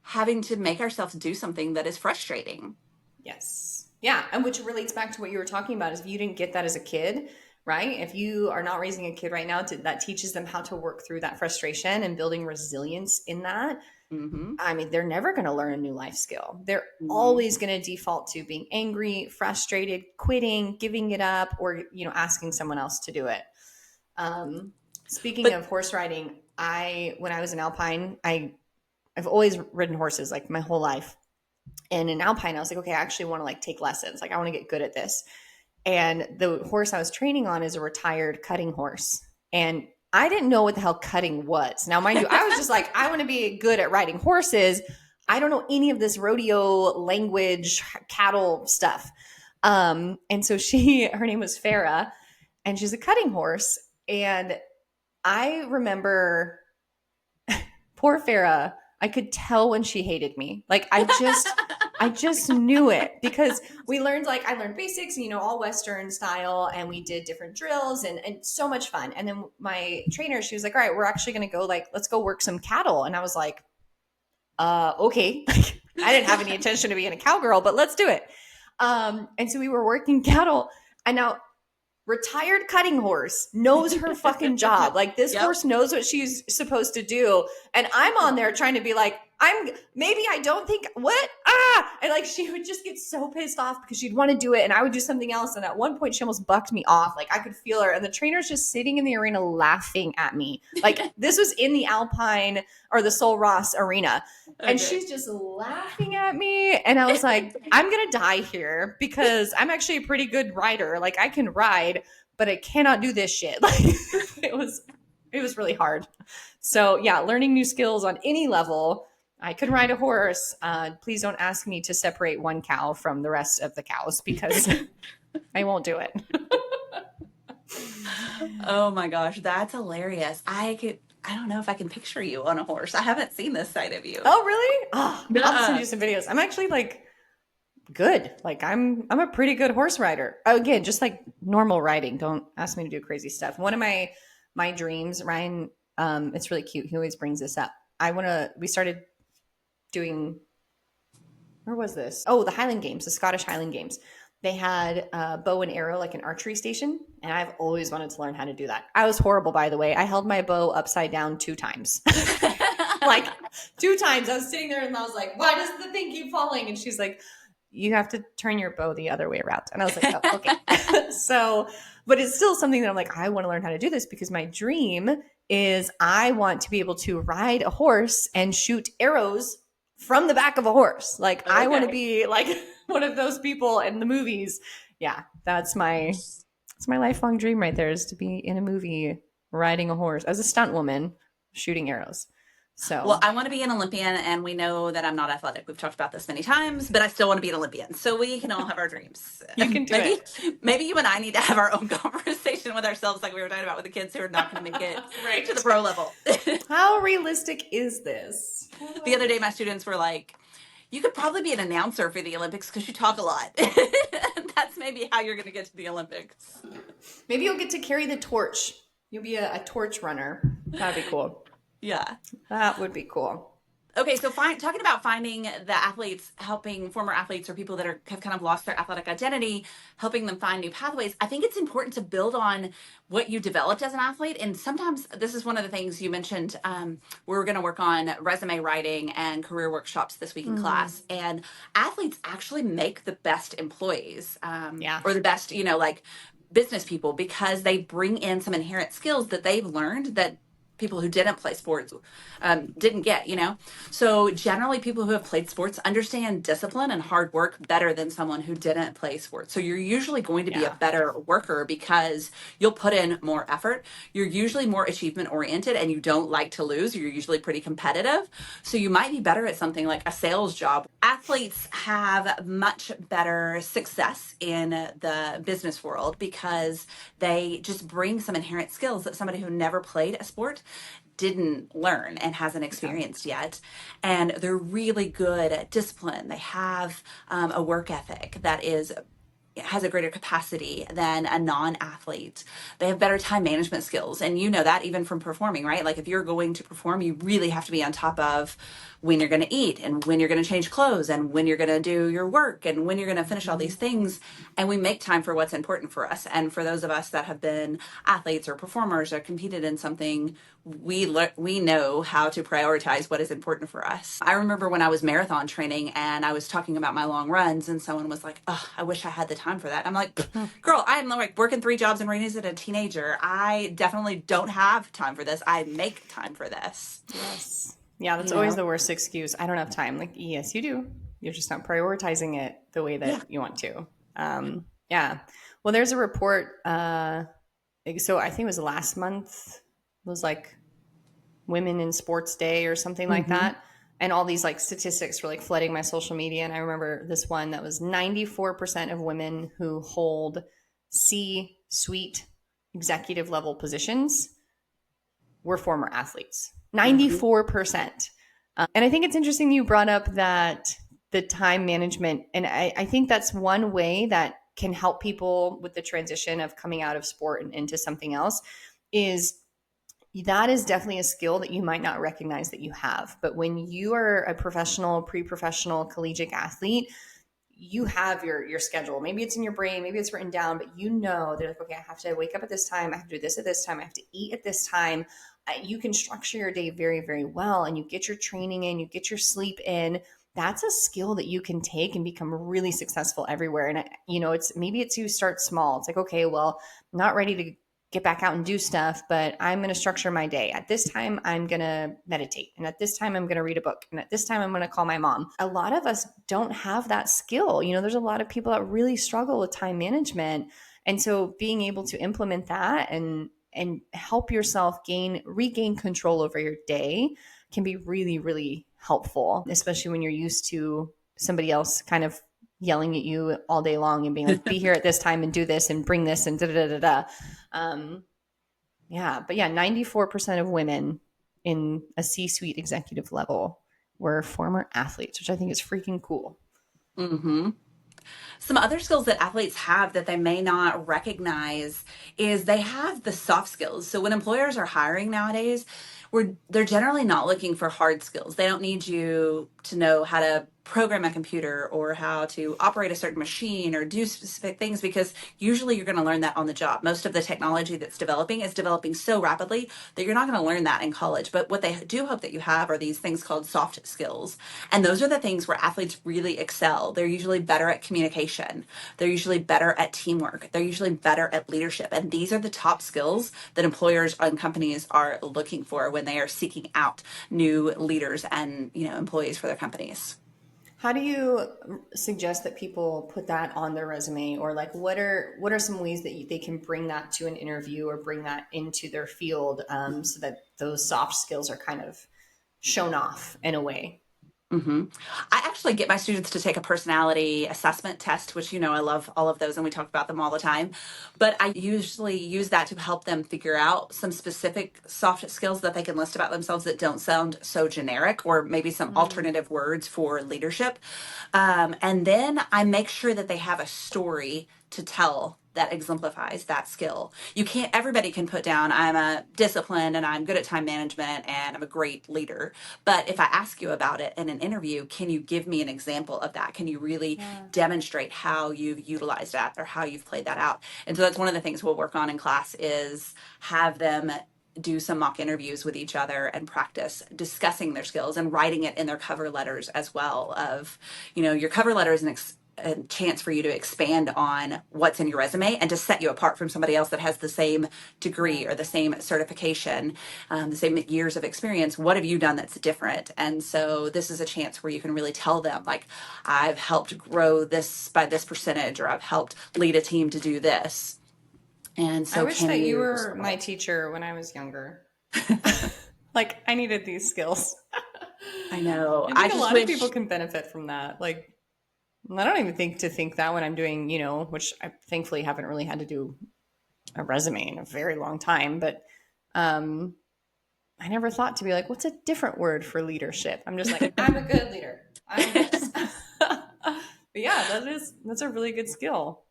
Speaker 2: having to make ourselves do something that is frustrating.
Speaker 1: Yes. Yeah. And which relates back to what you were talking about is if you didn't get that as a kid, right? If you are not raising a kid right now that teaches them how to work through that frustration and building resilience in that,
Speaker 2: Mm-hmm.
Speaker 1: I mean, they're never going to learn a new life skill. They're
Speaker 2: Mm-hmm.
Speaker 1: always going to default to being angry, frustrated, quitting, giving it up, or, asking someone else to do it. Um, Speaking
Speaker 2: But
Speaker 1: of horse riding, when I was in Alpine, I've always ridden horses like my whole life. And in Alpine, I was like, okay, I actually want to like take lessons. Like I want to get good at this. And the horse I was training on is a retired cutting horse. And I didn't know what the hell cutting was. Now, mind you, I was just like, I want to be good at riding horses. I don't know any of this rodeo language, cattle stuff. And so her name was Farah, and she's a cutting horse. And I remember poor Farah, I could tell when she hated me. Like I just knew it because I learned basics, all Western style, and we did different drills and so much fun. And then my trainer, she was like, all right, we're actually going to go let's go work some cattle. And I was like, okay. I didn't have any intention of being a cowgirl, but let's do it. And so we were working cattle, and now retired cutting horse knows her fucking job. Like this
Speaker 2: yep.
Speaker 1: horse knows what she's supposed to do. And I'm on there trying to be like, maybe I don't think what, and like, she would just get so pissed off because she'd want to do it. And I would do something else. And at one point she almost bucked me off. Like I could feel her. And the trainer's just sitting in the arena laughing at me. Like this was in the Alpine or the Sol Ross arena.
Speaker 2: Okay.
Speaker 1: And she's just laughing at me. And I was like, I'm going to die here because I'm actually a pretty good rider. Like I can ride, but I cannot do this shit. Like it was really hard. So yeah, learning new skills on any level. I can ride a horse. Please don't ask me to separate one cow from the rest of the cows because I won't do it.
Speaker 2: Oh my gosh, that's hilarious. I don't know if I can picture you on a horse. I haven't seen this side of you.
Speaker 1: Oh, really? Oh, I'll send
Speaker 2: Nuh-uh.
Speaker 1: you some videos. I'm actually like good. Like I'm a pretty good horse rider. Again, just like normal riding. Don't ask me to do crazy stuff. One of my dreams, Ryan, it's really cute. He always brings this up. We started doing, where was this? Oh, the Highland Games, the Scottish Highland Games. They had a bow and arrow, like an archery station. And I've always wanted to learn how to do that. I was horrible, by the way. I held my bow upside down 2 times. Like 2 times. I was sitting there and I was like, why does the thing keep falling? And she's like, you have to turn your bow the other way around. And I was like, oh, okay. So, but it's still something that I'm like, I want to learn how to do this because my dream is I want to be able to ride a horse and shoot arrows from the back of a horse. Like
Speaker 2: Okay.
Speaker 1: I want to be like one of those people in the movies. Yeah, that's my lifelong dream right there, is to be in a movie riding a horse as a stunt woman shooting arrows. So
Speaker 2: Well, I want to be an Olympian, and we know that I'm not athletic. We've talked about this many times, but I still want to be an Olympian. So we can all have our dreams.
Speaker 1: you can do it.
Speaker 2: Maybe you and I need to have our own conversation with ourselves, like we were talking about with the kids who are not going to make it
Speaker 1: Right.
Speaker 2: to the pro level.
Speaker 1: How realistic is this?
Speaker 2: The other day, my students were like, you could probably be an announcer for the Olympics because you talk a lot. That's maybe how you're going to get to the Olympics.
Speaker 1: Maybe you'll get to carry the torch. You'll be a torch runner. That'd be cool.
Speaker 2: Yeah.
Speaker 1: That would be cool.
Speaker 2: Okay, so talking about finding the athletes, helping former athletes or people that have kind of lost their athletic identity, helping them find new pathways, I think it's important to build on what you developed as an athlete. And sometimes this is one of the things you mentioned. We're going to work on resume writing and career workshops this week in class. And athletes actually make the best employees, or the best, like business people, because they bring in some inherent skills that they've learned that people who didn't play sports didn't get, So generally people who have played sports understand discipline and hard work better than someone who didn't play sports. So you're usually going to be a better worker because you'll put in more effort. You're usually more achievement oriented and you don't like to lose. You're usually pretty competitive. So you might be better at something like a sales job. Athletes have much better success in the business world because they just bring some inherent skills that somebody who never played a sport didn't learn and hasn't experienced yet. And they're really good at discipline. They have a work ethic that has a greater capacity than a non-athlete. They have better time management skills. And you know that even from performing, right? Like if you're going to perform, you really have to be on top of when you're going to eat and when you're going to change clothes and when you're going to do your work and when you're going to finish all these things. And we make time for what's important for us. And for those of us that have been athletes or performers or competed in something, we know how to prioritize what is important for us. I remember when I was marathon training and I was talking about my long runs, and someone was like, "Oh, I wish I had the time for that." I'm like,
Speaker 1: Hmm.
Speaker 2: "Girl, I'm like working 3 jobs and raising a teenager. I definitely don't have time for this. I make time for this."
Speaker 1: Yes. Yeah, that's
Speaker 2: You
Speaker 1: always
Speaker 2: know?
Speaker 1: the worst excuse. I don't have time. Like, yes, you do. You're just not prioritizing it the way
Speaker 2: Yeah.
Speaker 1: that you want to. Yeah. Well, there's a report. So I think it was last month. It was like Women in Sports Day or something like
Speaker 2: Mm-hmm.
Speaker 1: that. And all these like statistics were like flooding my social media. And I remember this one that was 94% of women who hold C suite executive level positions were former athletes.
Speaker 2: Mm-hmm.
Speaker 1: 94%. And I think it's interesting you brought up that the time management. And I think that's one way that can help people with the transition of coming out of sport and into something else is that is definitely a skill that you might not recognize that you have. But when you are a professional, pre-professional, collegiate athlete, you have your schedule. Maybe it's in your brain, maybe it's written down, but you know, they're like, okay, I have to wake up at this time, I have to do this at this time, I have to eat at this time. You can structure your day very, very well, and you get your training in, you get your sleep in. That's a skill that you can take and become really successful everywhere. And it's maybe it's you start small. It's like, okay, well, I'm not ready to get back out and do stuff, but I'm going to structure my day. At this time, I'm going to meditate. And at this time, I'm going to read a book. And at this time, I'm going to call my mom. A lot of us don't have that skill. There's a lot of people that really struggle with time management. And so being able to implement that and help yourself regain control over your day can be really, really helpful, especially when you're used to somebody else kind of yelling at you all day long and being like, be here at this time and do this and bring this and da da da da. Um, yeah, but yeah, 94% of women in a C-suite executive level were former athletes, which I think is freaking cool.
Speaker 2: Mm-hmm. Some other skills that athletes have that they may not recognize is they have the soft skills. So when employers are hiring nowadays, they're generally not looking for hard skills. They don't need you to know how to program a computer or how to operate a certain machine or do specific things, because usually you're going to learn that on the job. Most of the technology that's developing is developing so rapidly that you're not going to learn that in college. But what they do hope that you have are these things called soft skills. And those are the things where athletes really excel. They're usually better at communication. They're usually better at teamwork. They're usually better at leadership. And these are the top skills that employers and companies are looking for when they are seeking out new leaders and, employees for their companies.
Speaker 1: How do you suggest that people put that on their resume, or like what are some ways that they can bring that to an interview or bring that into their field, so that those soft skills are kind of shown off in a way?
Speaker 2: Mm-hmm. I actually get my students to take a personality assessment test, which, I love all of those and we talk about them all the time. But I usually use that to help them figure out some specific soft skills that they can list about themselves that don't sound so generic, or maybe some
Speaker 1: Mm,
Speaker 2: alternative words for leadership. And then I make sure that they have a story to tell that exemplifies that skill. Everybody can put down, I'm a disciplined and I'm good at time management and I'm a great leader. But if I ask you about it in an interview, can you give me an example of that? Can you really
Speaker 1: yeah.
Speaker 2: demonstrate how you've utilized that or how you've played that out? And so that's one of the things we'll work on in class, is have them do some mock interviews with each other and practice discussing their skills and writing it in their cover letters as well. Your cover letter is a chance for you to expand on what's in your resume and to set you apart from somebody else that has the same degree or the same certification, the same years of experience. What have you done that's different? And so this is a chance where you can really tell them, like, I've helped grow this by this percentage, or I've helped lead a team to do this. And
Speaker 1: I
Speaker 2: so
Speaker 1: wish
Speaker 2: can
Speaker 1: that you
Speaker 2: you
Speaker 1: were
Speaker 2: describe
Speaker 1: my
Speaker 2: it?
Speaker 1: teacher when I was younger. Like, I needed these skills.
Speaker 2: I know.
Speaker 1: I
Speaker 2: I
Speaker 1: think a
Speaker 2: just
Speaker 1: lot of people
Speaker 2: wish.
Speaker 1: can benefit from that. Like, I don't even think that when I'm doing, which I thankfully haven't really had to do a resume in a very long time, but um, I never thought to be like, what's a different word for leadership? I'm just like, I'm a good leader. I'm this. But yeah, that's a really good skill.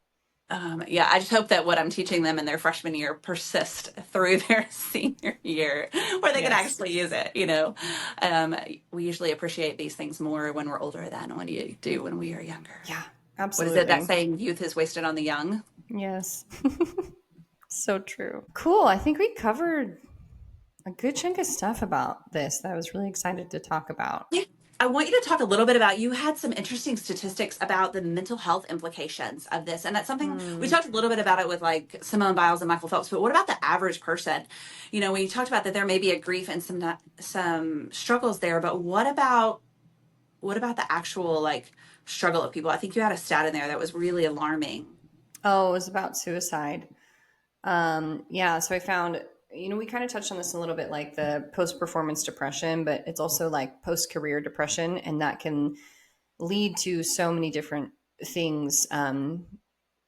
Speaker 2: Yeah, I just hope that what I'm teaching them in their freshman year persists through their senior year, where they can
Speaker 1: Yes.
Speaker 2: actually use it. We usually appreciate these things more when we're older than when you do when we are younger.
Speaker 1: Yeah,
Speaker 2: What is it that
Speaker 1: absolutely.
Speaker 2: saying? Youth is wasted on the young.
Speaker 1: Yes. So true. Cool. I think we covered a good chunk of stuff about this that I was really excited to talk about.
Speaker 2: Yeah. I want you to talk a little bit about, you had some interesting statistics about the mental health implications of this. And that's something we
Speaker 1: Hmm.
Speaker 2: talked a little bit about it with like Simone Biles and Michael Phelps, but what about the average person? You know, we talked about that there may be a grief and some struggles there, but what about the actual like struggle of people? I think you had a stat in there that was really alarming.
Speaker 1: Oh, it was about suicide. Yeah, so I found, we kind of touched on this a little bit, like the post performance depression, but it's also like post career depression, and that can lead to so many different things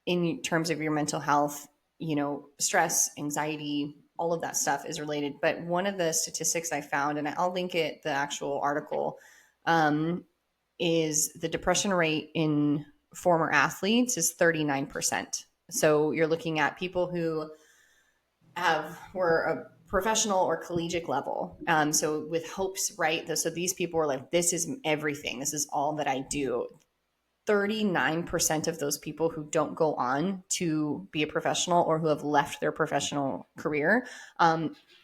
Speaker 1: in terms of your mental health. Stress, anxiety, all of that stuff is related. But one of the statistics I found, and I'll link it, the actual article, um, is the depression rate in former athletes is 39%. So you're looking at people who were a professional or collegiate level. So with hopes, right? So these people were like, this is everything. This is all that I do. 39% of those people who don't go on to be a professional or who have left their professional career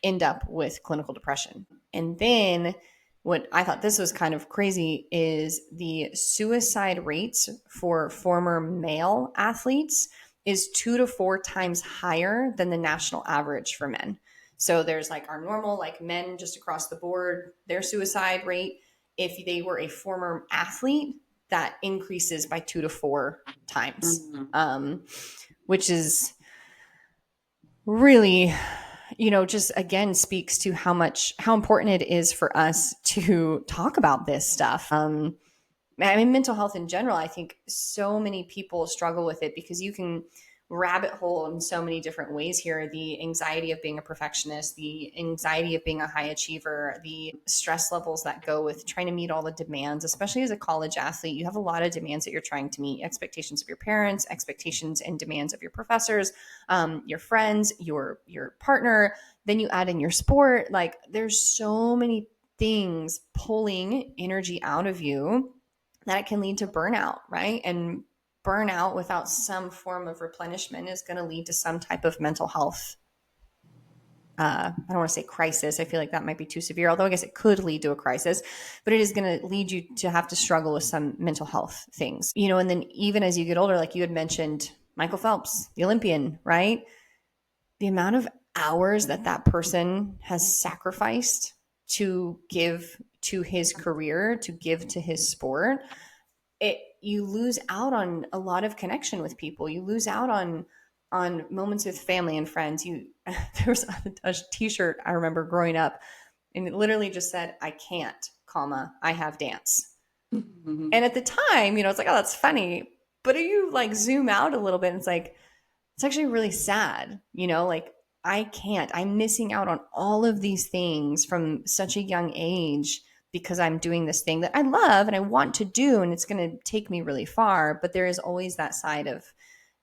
Speaker 1: end up with clinical depression. And then what I thought this was kind of crazy is the suicide rates for former male athletes is 2 to 4 times higher than the national average for men. So there's like our normal, like men just across the board, their suicide rate. If they were a former athlete, that increases by 2 to 4 times,
Speaker 2: Mhm.
Speaker 1: which is really, just again speaks to how important it is for us to talk about this stuff. I mean, mental health in general, I think so many people struggle with it because you can rabbit hole in so many different ways here. The anxiety of being a perfectionist, the anxiety of being a high achiever, the stress levels that go with trying to meet all the demands, especially as a college athlete. You have a lot of demands that you're trying to meet, expectations of your parents, expectations and demands of your professors, your friends, your partner. Then you add in your sport. Like there's so many things pulling energy out of you that it can lead to burnout, right? And burnout without some form of replenishment is going to lead to some type of mental health. I don't want to say crisis. I feel like that might be too severe, although I guess it could lead to a crisis, but it is going to lead you to have to struggle with some mental health things, and then even as you get older, like you had mentioned, Michael Phelps, the Olympian, right? The amount of hours that that person has sacrificed to give to his career, to give to his sport, you lose out on a lot of connection with people. You lose out on moments with family and friends. There was a t-shirt I remember growing up, and it literally just said, I can't, comma, I have dance.
Speaker 2: Mhm.
Speaker 1: And at the time, it's like, oh, that's funny. But you like zoom out a little bit and it's like, it's actually really sad, like I can't, I'm missing out on all of these things from such a young age because I'm doing this thing that I love and I want to do, and it's going to take me really far. But there is always that side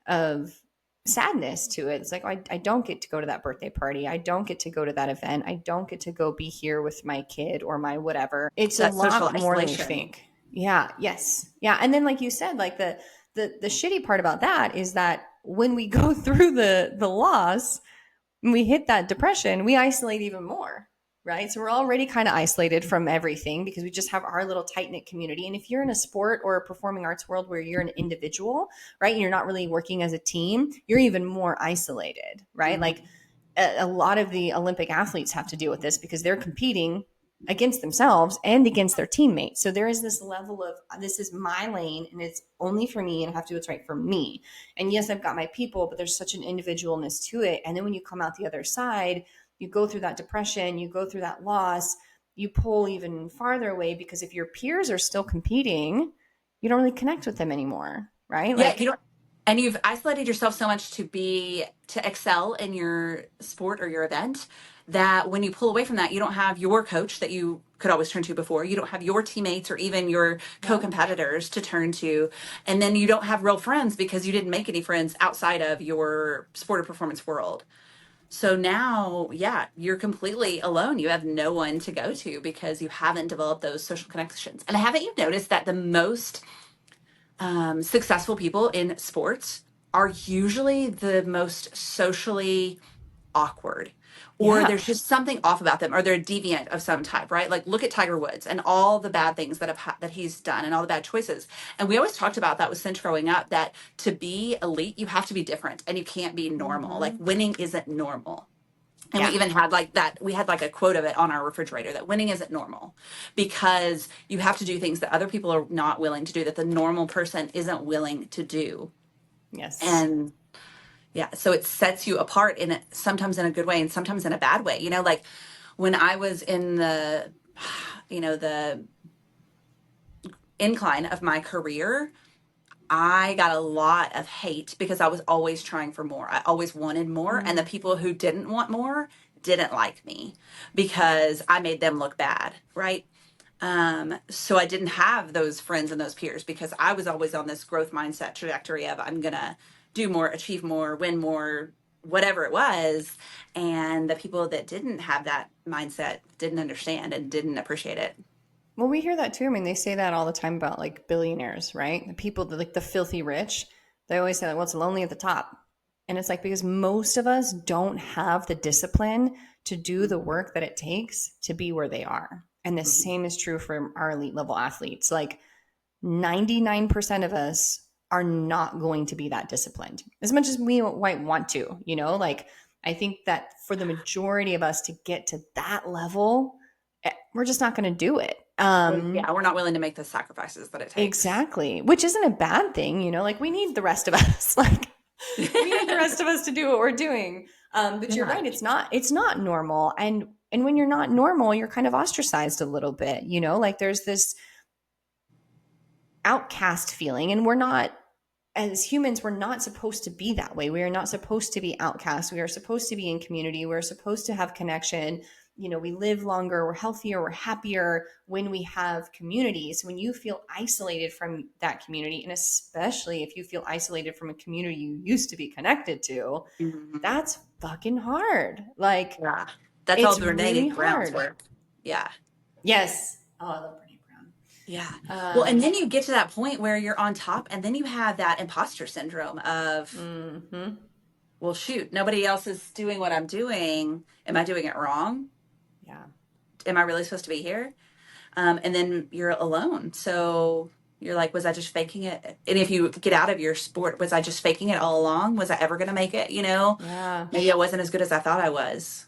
Speaker 1: of sadness to it. It's like, I don't get to go to that birthday party. I don't get to go to that event. I don't get to go be here with my kid or my whatever. It's a
Speaker 2: That social
Speaker 1: lot more than you
Speaker 2: isolation.
Speaker 1: think. Yeah. Yes. Yeah. And then, like you said, like the shitty part about that is that when we go through the loss, and we hit that depression, we isolate even more, right? So we're already kind of isolated from everything because we just have our little tight knit community. And if you're in a sport or a performing arts world where you're an individual, right, and you're not really working as a team, you're even more isolated, right?
Speaker 2: Mhm.
Speaker 1: Like a lot of the Olympic athletes have to deal with this because they're competing against themselves and against their teammates. So there is this level of, this is my lane and it's only for me and I have to do what's right for me. And yes, I've got my people, but there's such an individualness to it. And then when you come out the other side, you go through that depression, you go through that loss, you pull even farther away because if your peers are still competing, you don't really connect with them anymore, right?
Speaker 2: Yeah, you
Speaker 1: Like,
Speaker 2: don't, and you've isolated yourself so much to excel in your sport or your event that when you pull away from that, you don't have your coach that you could always turn to before. You don't have your teammates or even your
Speaker 1: yeah.
Speaker 2: co-competitors to turn to. And then you don't have real friends because you didn't make any friends outside of your sport or performance world. So now, yeah, you're completely alone. You have no one to go to because you haven't developed those social connections. And haven't you noticed that the most successful people in sports are usually the most socially awkward? or
Speaker 1: Yeah.
Speaker 2: there's just something off about them, or they're a deviant of some type, right? Like look at Tiger Woods and all the bad things that he's done and all the bad choices. And we always talked about that with Cinch growing up, that to be elite, you have to be different and you can't be normal. Like winning isn't normal. And we
Speaker 1: Yeah.
Speaker 2: even had like that, we had like a quote of it on our refrigerator, that winning isn't normal because you have to do things that other people are not willing to do, that the normal person isn't willing to do.
Speaker 1: Yes.
Speaker 2: And yeah, so it sets you apart in it, sometimes in a good way and sometimes in a bad way. You know, like when I was in the, the incline of my career, I got a lot of hate because I was always trying for more. I always wanted more. And the people who didn't want more didn't like me because I made them look bad, right? So I didn't have those friends and those peers because I was always on this growth mindset trajectory of I'm going to do more, achieve more, win more, whatever it was. And the people that didn't have that mindset didn't understand and didn't appreciate it.
Speaker 1: Well, we hear that too. I mean, they say that all the time about like billionaires, right? The people that like the filthy rich, they always say, like, well, it's lonely at the top. And it's like because most of us don't have the discipline to do the
Speaker 2: Mhm.
Speaker 1: work that it takes to be where they are. And the
Speaker 2: Mhm.
Speaker 1: same is true for our elite level athletes. Like 99% of us are not going to be that disciplined as much as we might want to, like I think that for the majority of us to get to that level, we're just not going to do it.
Speaker 2: Yeah, we're not willing to make the sacrifices that it takes.
Speaker 1: Exactly. Which isn't a bad thing, like we need the rest of us. Like we need the rest of us to do what we're doing. But you're
Speaker 2: Yeah.
Speaker 1: right, it's not normal. And when you're not normal, you're kind of ostracized a little bit, like there's this outcast feeling, and we're not, as humans, we're not supposed to be that way. We are not supposed to be outcast. We are supposed to be in community. We're supposed to have connection. We live longer, we're healthier, we're happier when we have communities. When you feel isolated from that community, and especially if you feel isolated from a community you used to be connected to,
Speaker 2: Mhm.
Speaker 1: that's fucking hard. Like,
Speaker 2: Yeah. That's all
Speaker 1: it's
Speaker 2: Brene
Speaker 1: really
Speaker 2: Brown's
Speaker 1: hard.
Speaker 2: work. Yeah.
Speaker 1: Yes. Oh, I love Brene
Speaker 2: Yeah. Well, and
Speaker 1: Brown.
Speaker 2: then you get to that point where you're on top, and then you have that imposter syndrome of,
Speaker 1: Mhm.
Speaker 2: well, shoot, nobody else is doing what I'm doing. Am I doing it wrong?
Speaker 1: Yeah.
Speaker 2: Am I really supposed to be here? And then you're alone. So you're like, was I just faking it? And if you get out of your sport, was I just faking it all along? Was I ever going to make it?
Speaker 1: Yeah.
Speaker 2: Maybe I wasn't as good as I thought I was.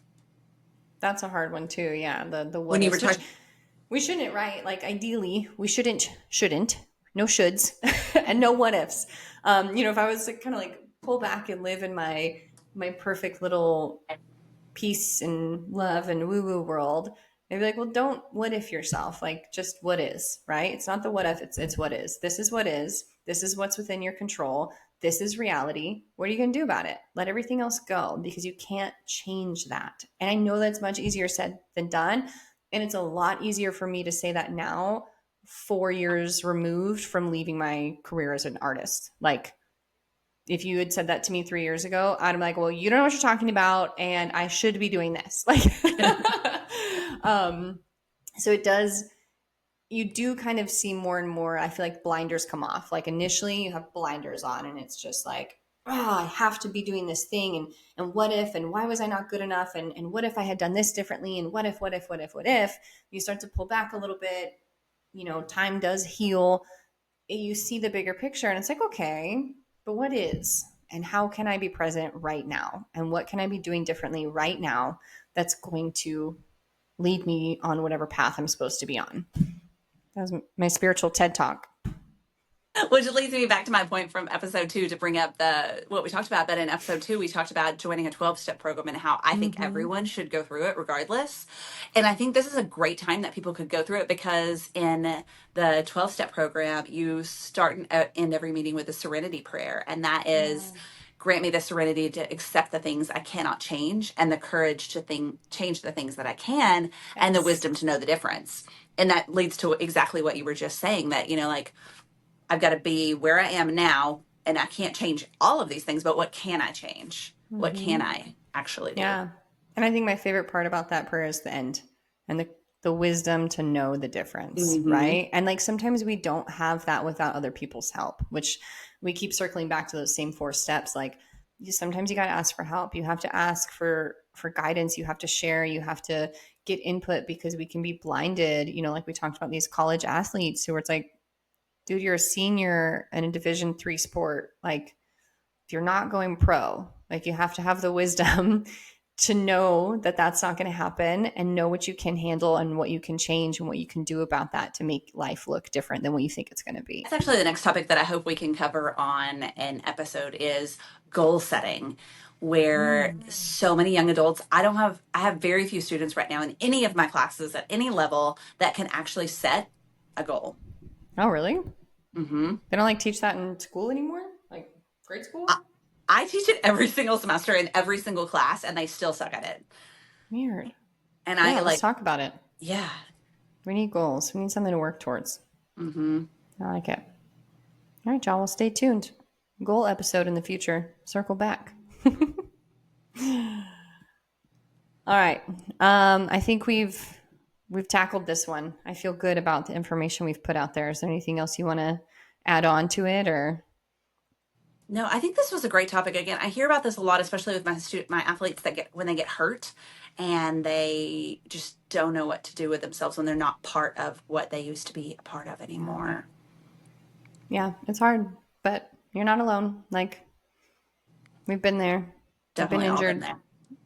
Speaker 1: That's a hard one too. Yeah, the what
Speaker 2: When you were
Speaker 1: ifs, which
Speaker 2: talking,
Speaker 1: we shouldn't, right? Like ideally, we shouldn't, no shoulds, and no what ifs. If I was to kind of like pull back and live in my perfect little peace and love and woo woo world, they'd be like, well, don't what if yourself. Like just what is, right? It's not the what if, it's what is. This is what is. This is what's within your control. This is reality. What are you going to do about it? Let everything else go because you can't change that. And I know that's much easier said than done. And it's a lot easier for me to say that now, 4 years removed from leaving my career as an artist. Like, if you had said that to me 3 years ago, I'd be like, well, you don't know what you're talking about, and I should be doing this. Like, um, so it does, you do kind of see more and more, I feel like blinders come off. Like initially you have blinders on and it's just like, oh, I have to be doing this thing. And what if, and why was I not good enough? And what if I had done this differently? And what if, you start to pull back a little bit, time does heal. You see the bigger picture and it's like, okay, but what is, and how can I be present right now? And what can I be doing differently right now that's going to lead me on whatever path I'm supposed to be on? That was my spiritual TED talk.
Speaker 2: which leads me back to my point from episode 2 to bring up what we talked about. That in episode 2, we talked about joining a 12-step program and how I think
Speaker 1: Mm-hmm.
Speaker 2: everyone should go through it regardless. And I think this is a great time that people could go through it because in the 12-step program, you start and end every meeting with a serenity prayer. And that is,
Speaker 1: Yeah.
Speaker 2: grant me the serenity to accept the things I cannot change and the courage to change the things that I can, and the
Speaker 1: Yes.
Speaker 2: wisdom to know the difference. And that leads to exactly what you were just saying, that, like, I've got to be where I am now, and I can't change all of these things, but what can I change? What can
Speaker 1: Mm-hmm.
Speaker 2: I actually do?
Speaker 1: Yeah. And I think my favorite part about that prayer is the end and the wisdom to know the difference,
Speaker 2: Mm-hmm.
Speaker 1: right? And like sometimes we don't have that without other people's help, which we keep circling back to those same 4 steps. Like sometimes you got to ask for help. You have to ask for guidance. You have to share. You have to get input, because we can be blinded. Like we talked about these college athletes who are, it's like, dude, you're a senior in a Division III sport. Like, if you're not going pro, like, you have to have the wisdom to know that that's not going to happen, and know what you can handle and what you can change and what you can do about that to make life look different than what you think it's going to be.
Speaker 2: That's actually the next topic that I hope we can cover on an episode is goal setting, where so many young adults, I have very few students right now in any of my classes at any level that can actually set a goal.
Speaker 1: Oh, really?
Speaker 2: Mm-hmm.
Speaker 1: They don't teach that in school anymore? Like grade school?
Speaker 2: I teach it every single semester in every single class, and they still suck at it.
Speaker 1: Weird.
Speaker 2: And
Speaker 1: let's talk about it.
Speaker 2: Yeah.
Speaker 1: We need goals. We need something to work towards.
Speaker 2: Mm-hmm.
Speaker 1: I like it. All right, y'all. Well, stay tuned. Goal episode in the future. Circle back. All right. I think we've tackled this one. I feel good about the information we've put out there. Is there anything else you want to add on to it, or?
Speaker 2: No, I think this was a great topic. Again, I hear about this a lot, especially with my athletes when they get hurt and they just don't know what to do with themselves when they're not part of what they used to be a part of anymore.
Speaker 1: Yeah, it's hard, but you're not alone. Like, we've been there.
Speaker 2: Definitely
Speaker 1: We've been
Speaker 2: all
Speaker 1: injured.
Speaker 2: been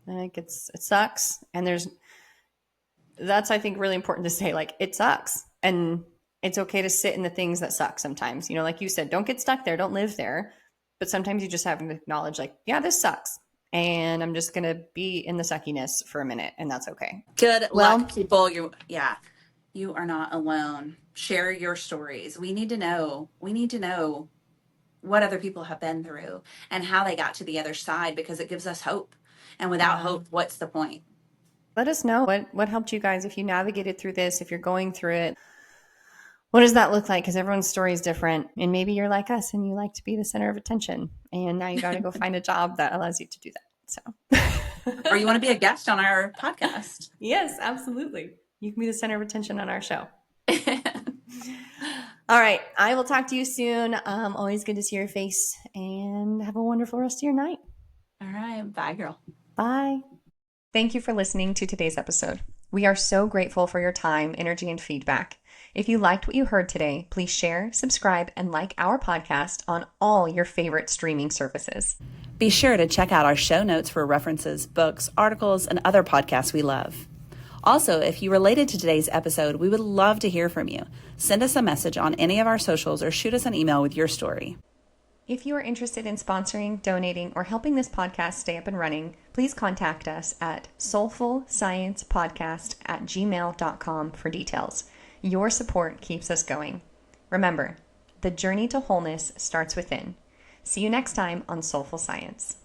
Speaker 2: there.
Speaker 1: Like, it sucks, and that's, I think, really important to say. Like, it sucks, and it's okay to sit in the things that suck sometimes. Like you said, don't get stuck there, don't live there. But sometimes you just have to acknowledge, like, yeah, this sucks, and I'm just gonna be in the suckiness for a minute, and that's okay.
Speaker 2: Good luck, people. You are not alone. Share your stories. We need to know what other people have been through and how they got to the other side, because it gives us hope. And without hope, what's the point?
Speaker 1: Let us know what helped you guys, if you navigated through this, if you're going through it. What does that look like? Because everyone's story is different. And maybe you're like us and you like to be the center of attention. And now you got to go find a job that allows you to do that. So,
Speaker 2: or you want to be a guest on our podcast.
Speaker 1: Yes, absolutely. You can be the center of attention on our show. All right. I will talk to you soon. Always good to see your face, and have a wonderful rest of your night.
Speaker 2: All right. Bye, girl.
Speaker 1: Bye. Thank you for listening to today's episode. We are so grateful for your time, energy, and feedback. If you liked what you heard today, please share, subscribe, and like our podcast on all your favorite streaming services.
Speaker 2: Be sure to check out our show notes for references, books, articles, and other podcasts we love. Also, if you related to today's episode, we would love to hear from you. Send us a message on any of our socials or shoot us an email with your story.
Speaker 1: If you are interested in sponsoring, donating, or helping this podcast stay up and running, please contact us at soulfulsciencepodcast@gmail.com for details. Your support keeps us going. Remember, the journey to wholeness starts within. See you next time on Soulful Science.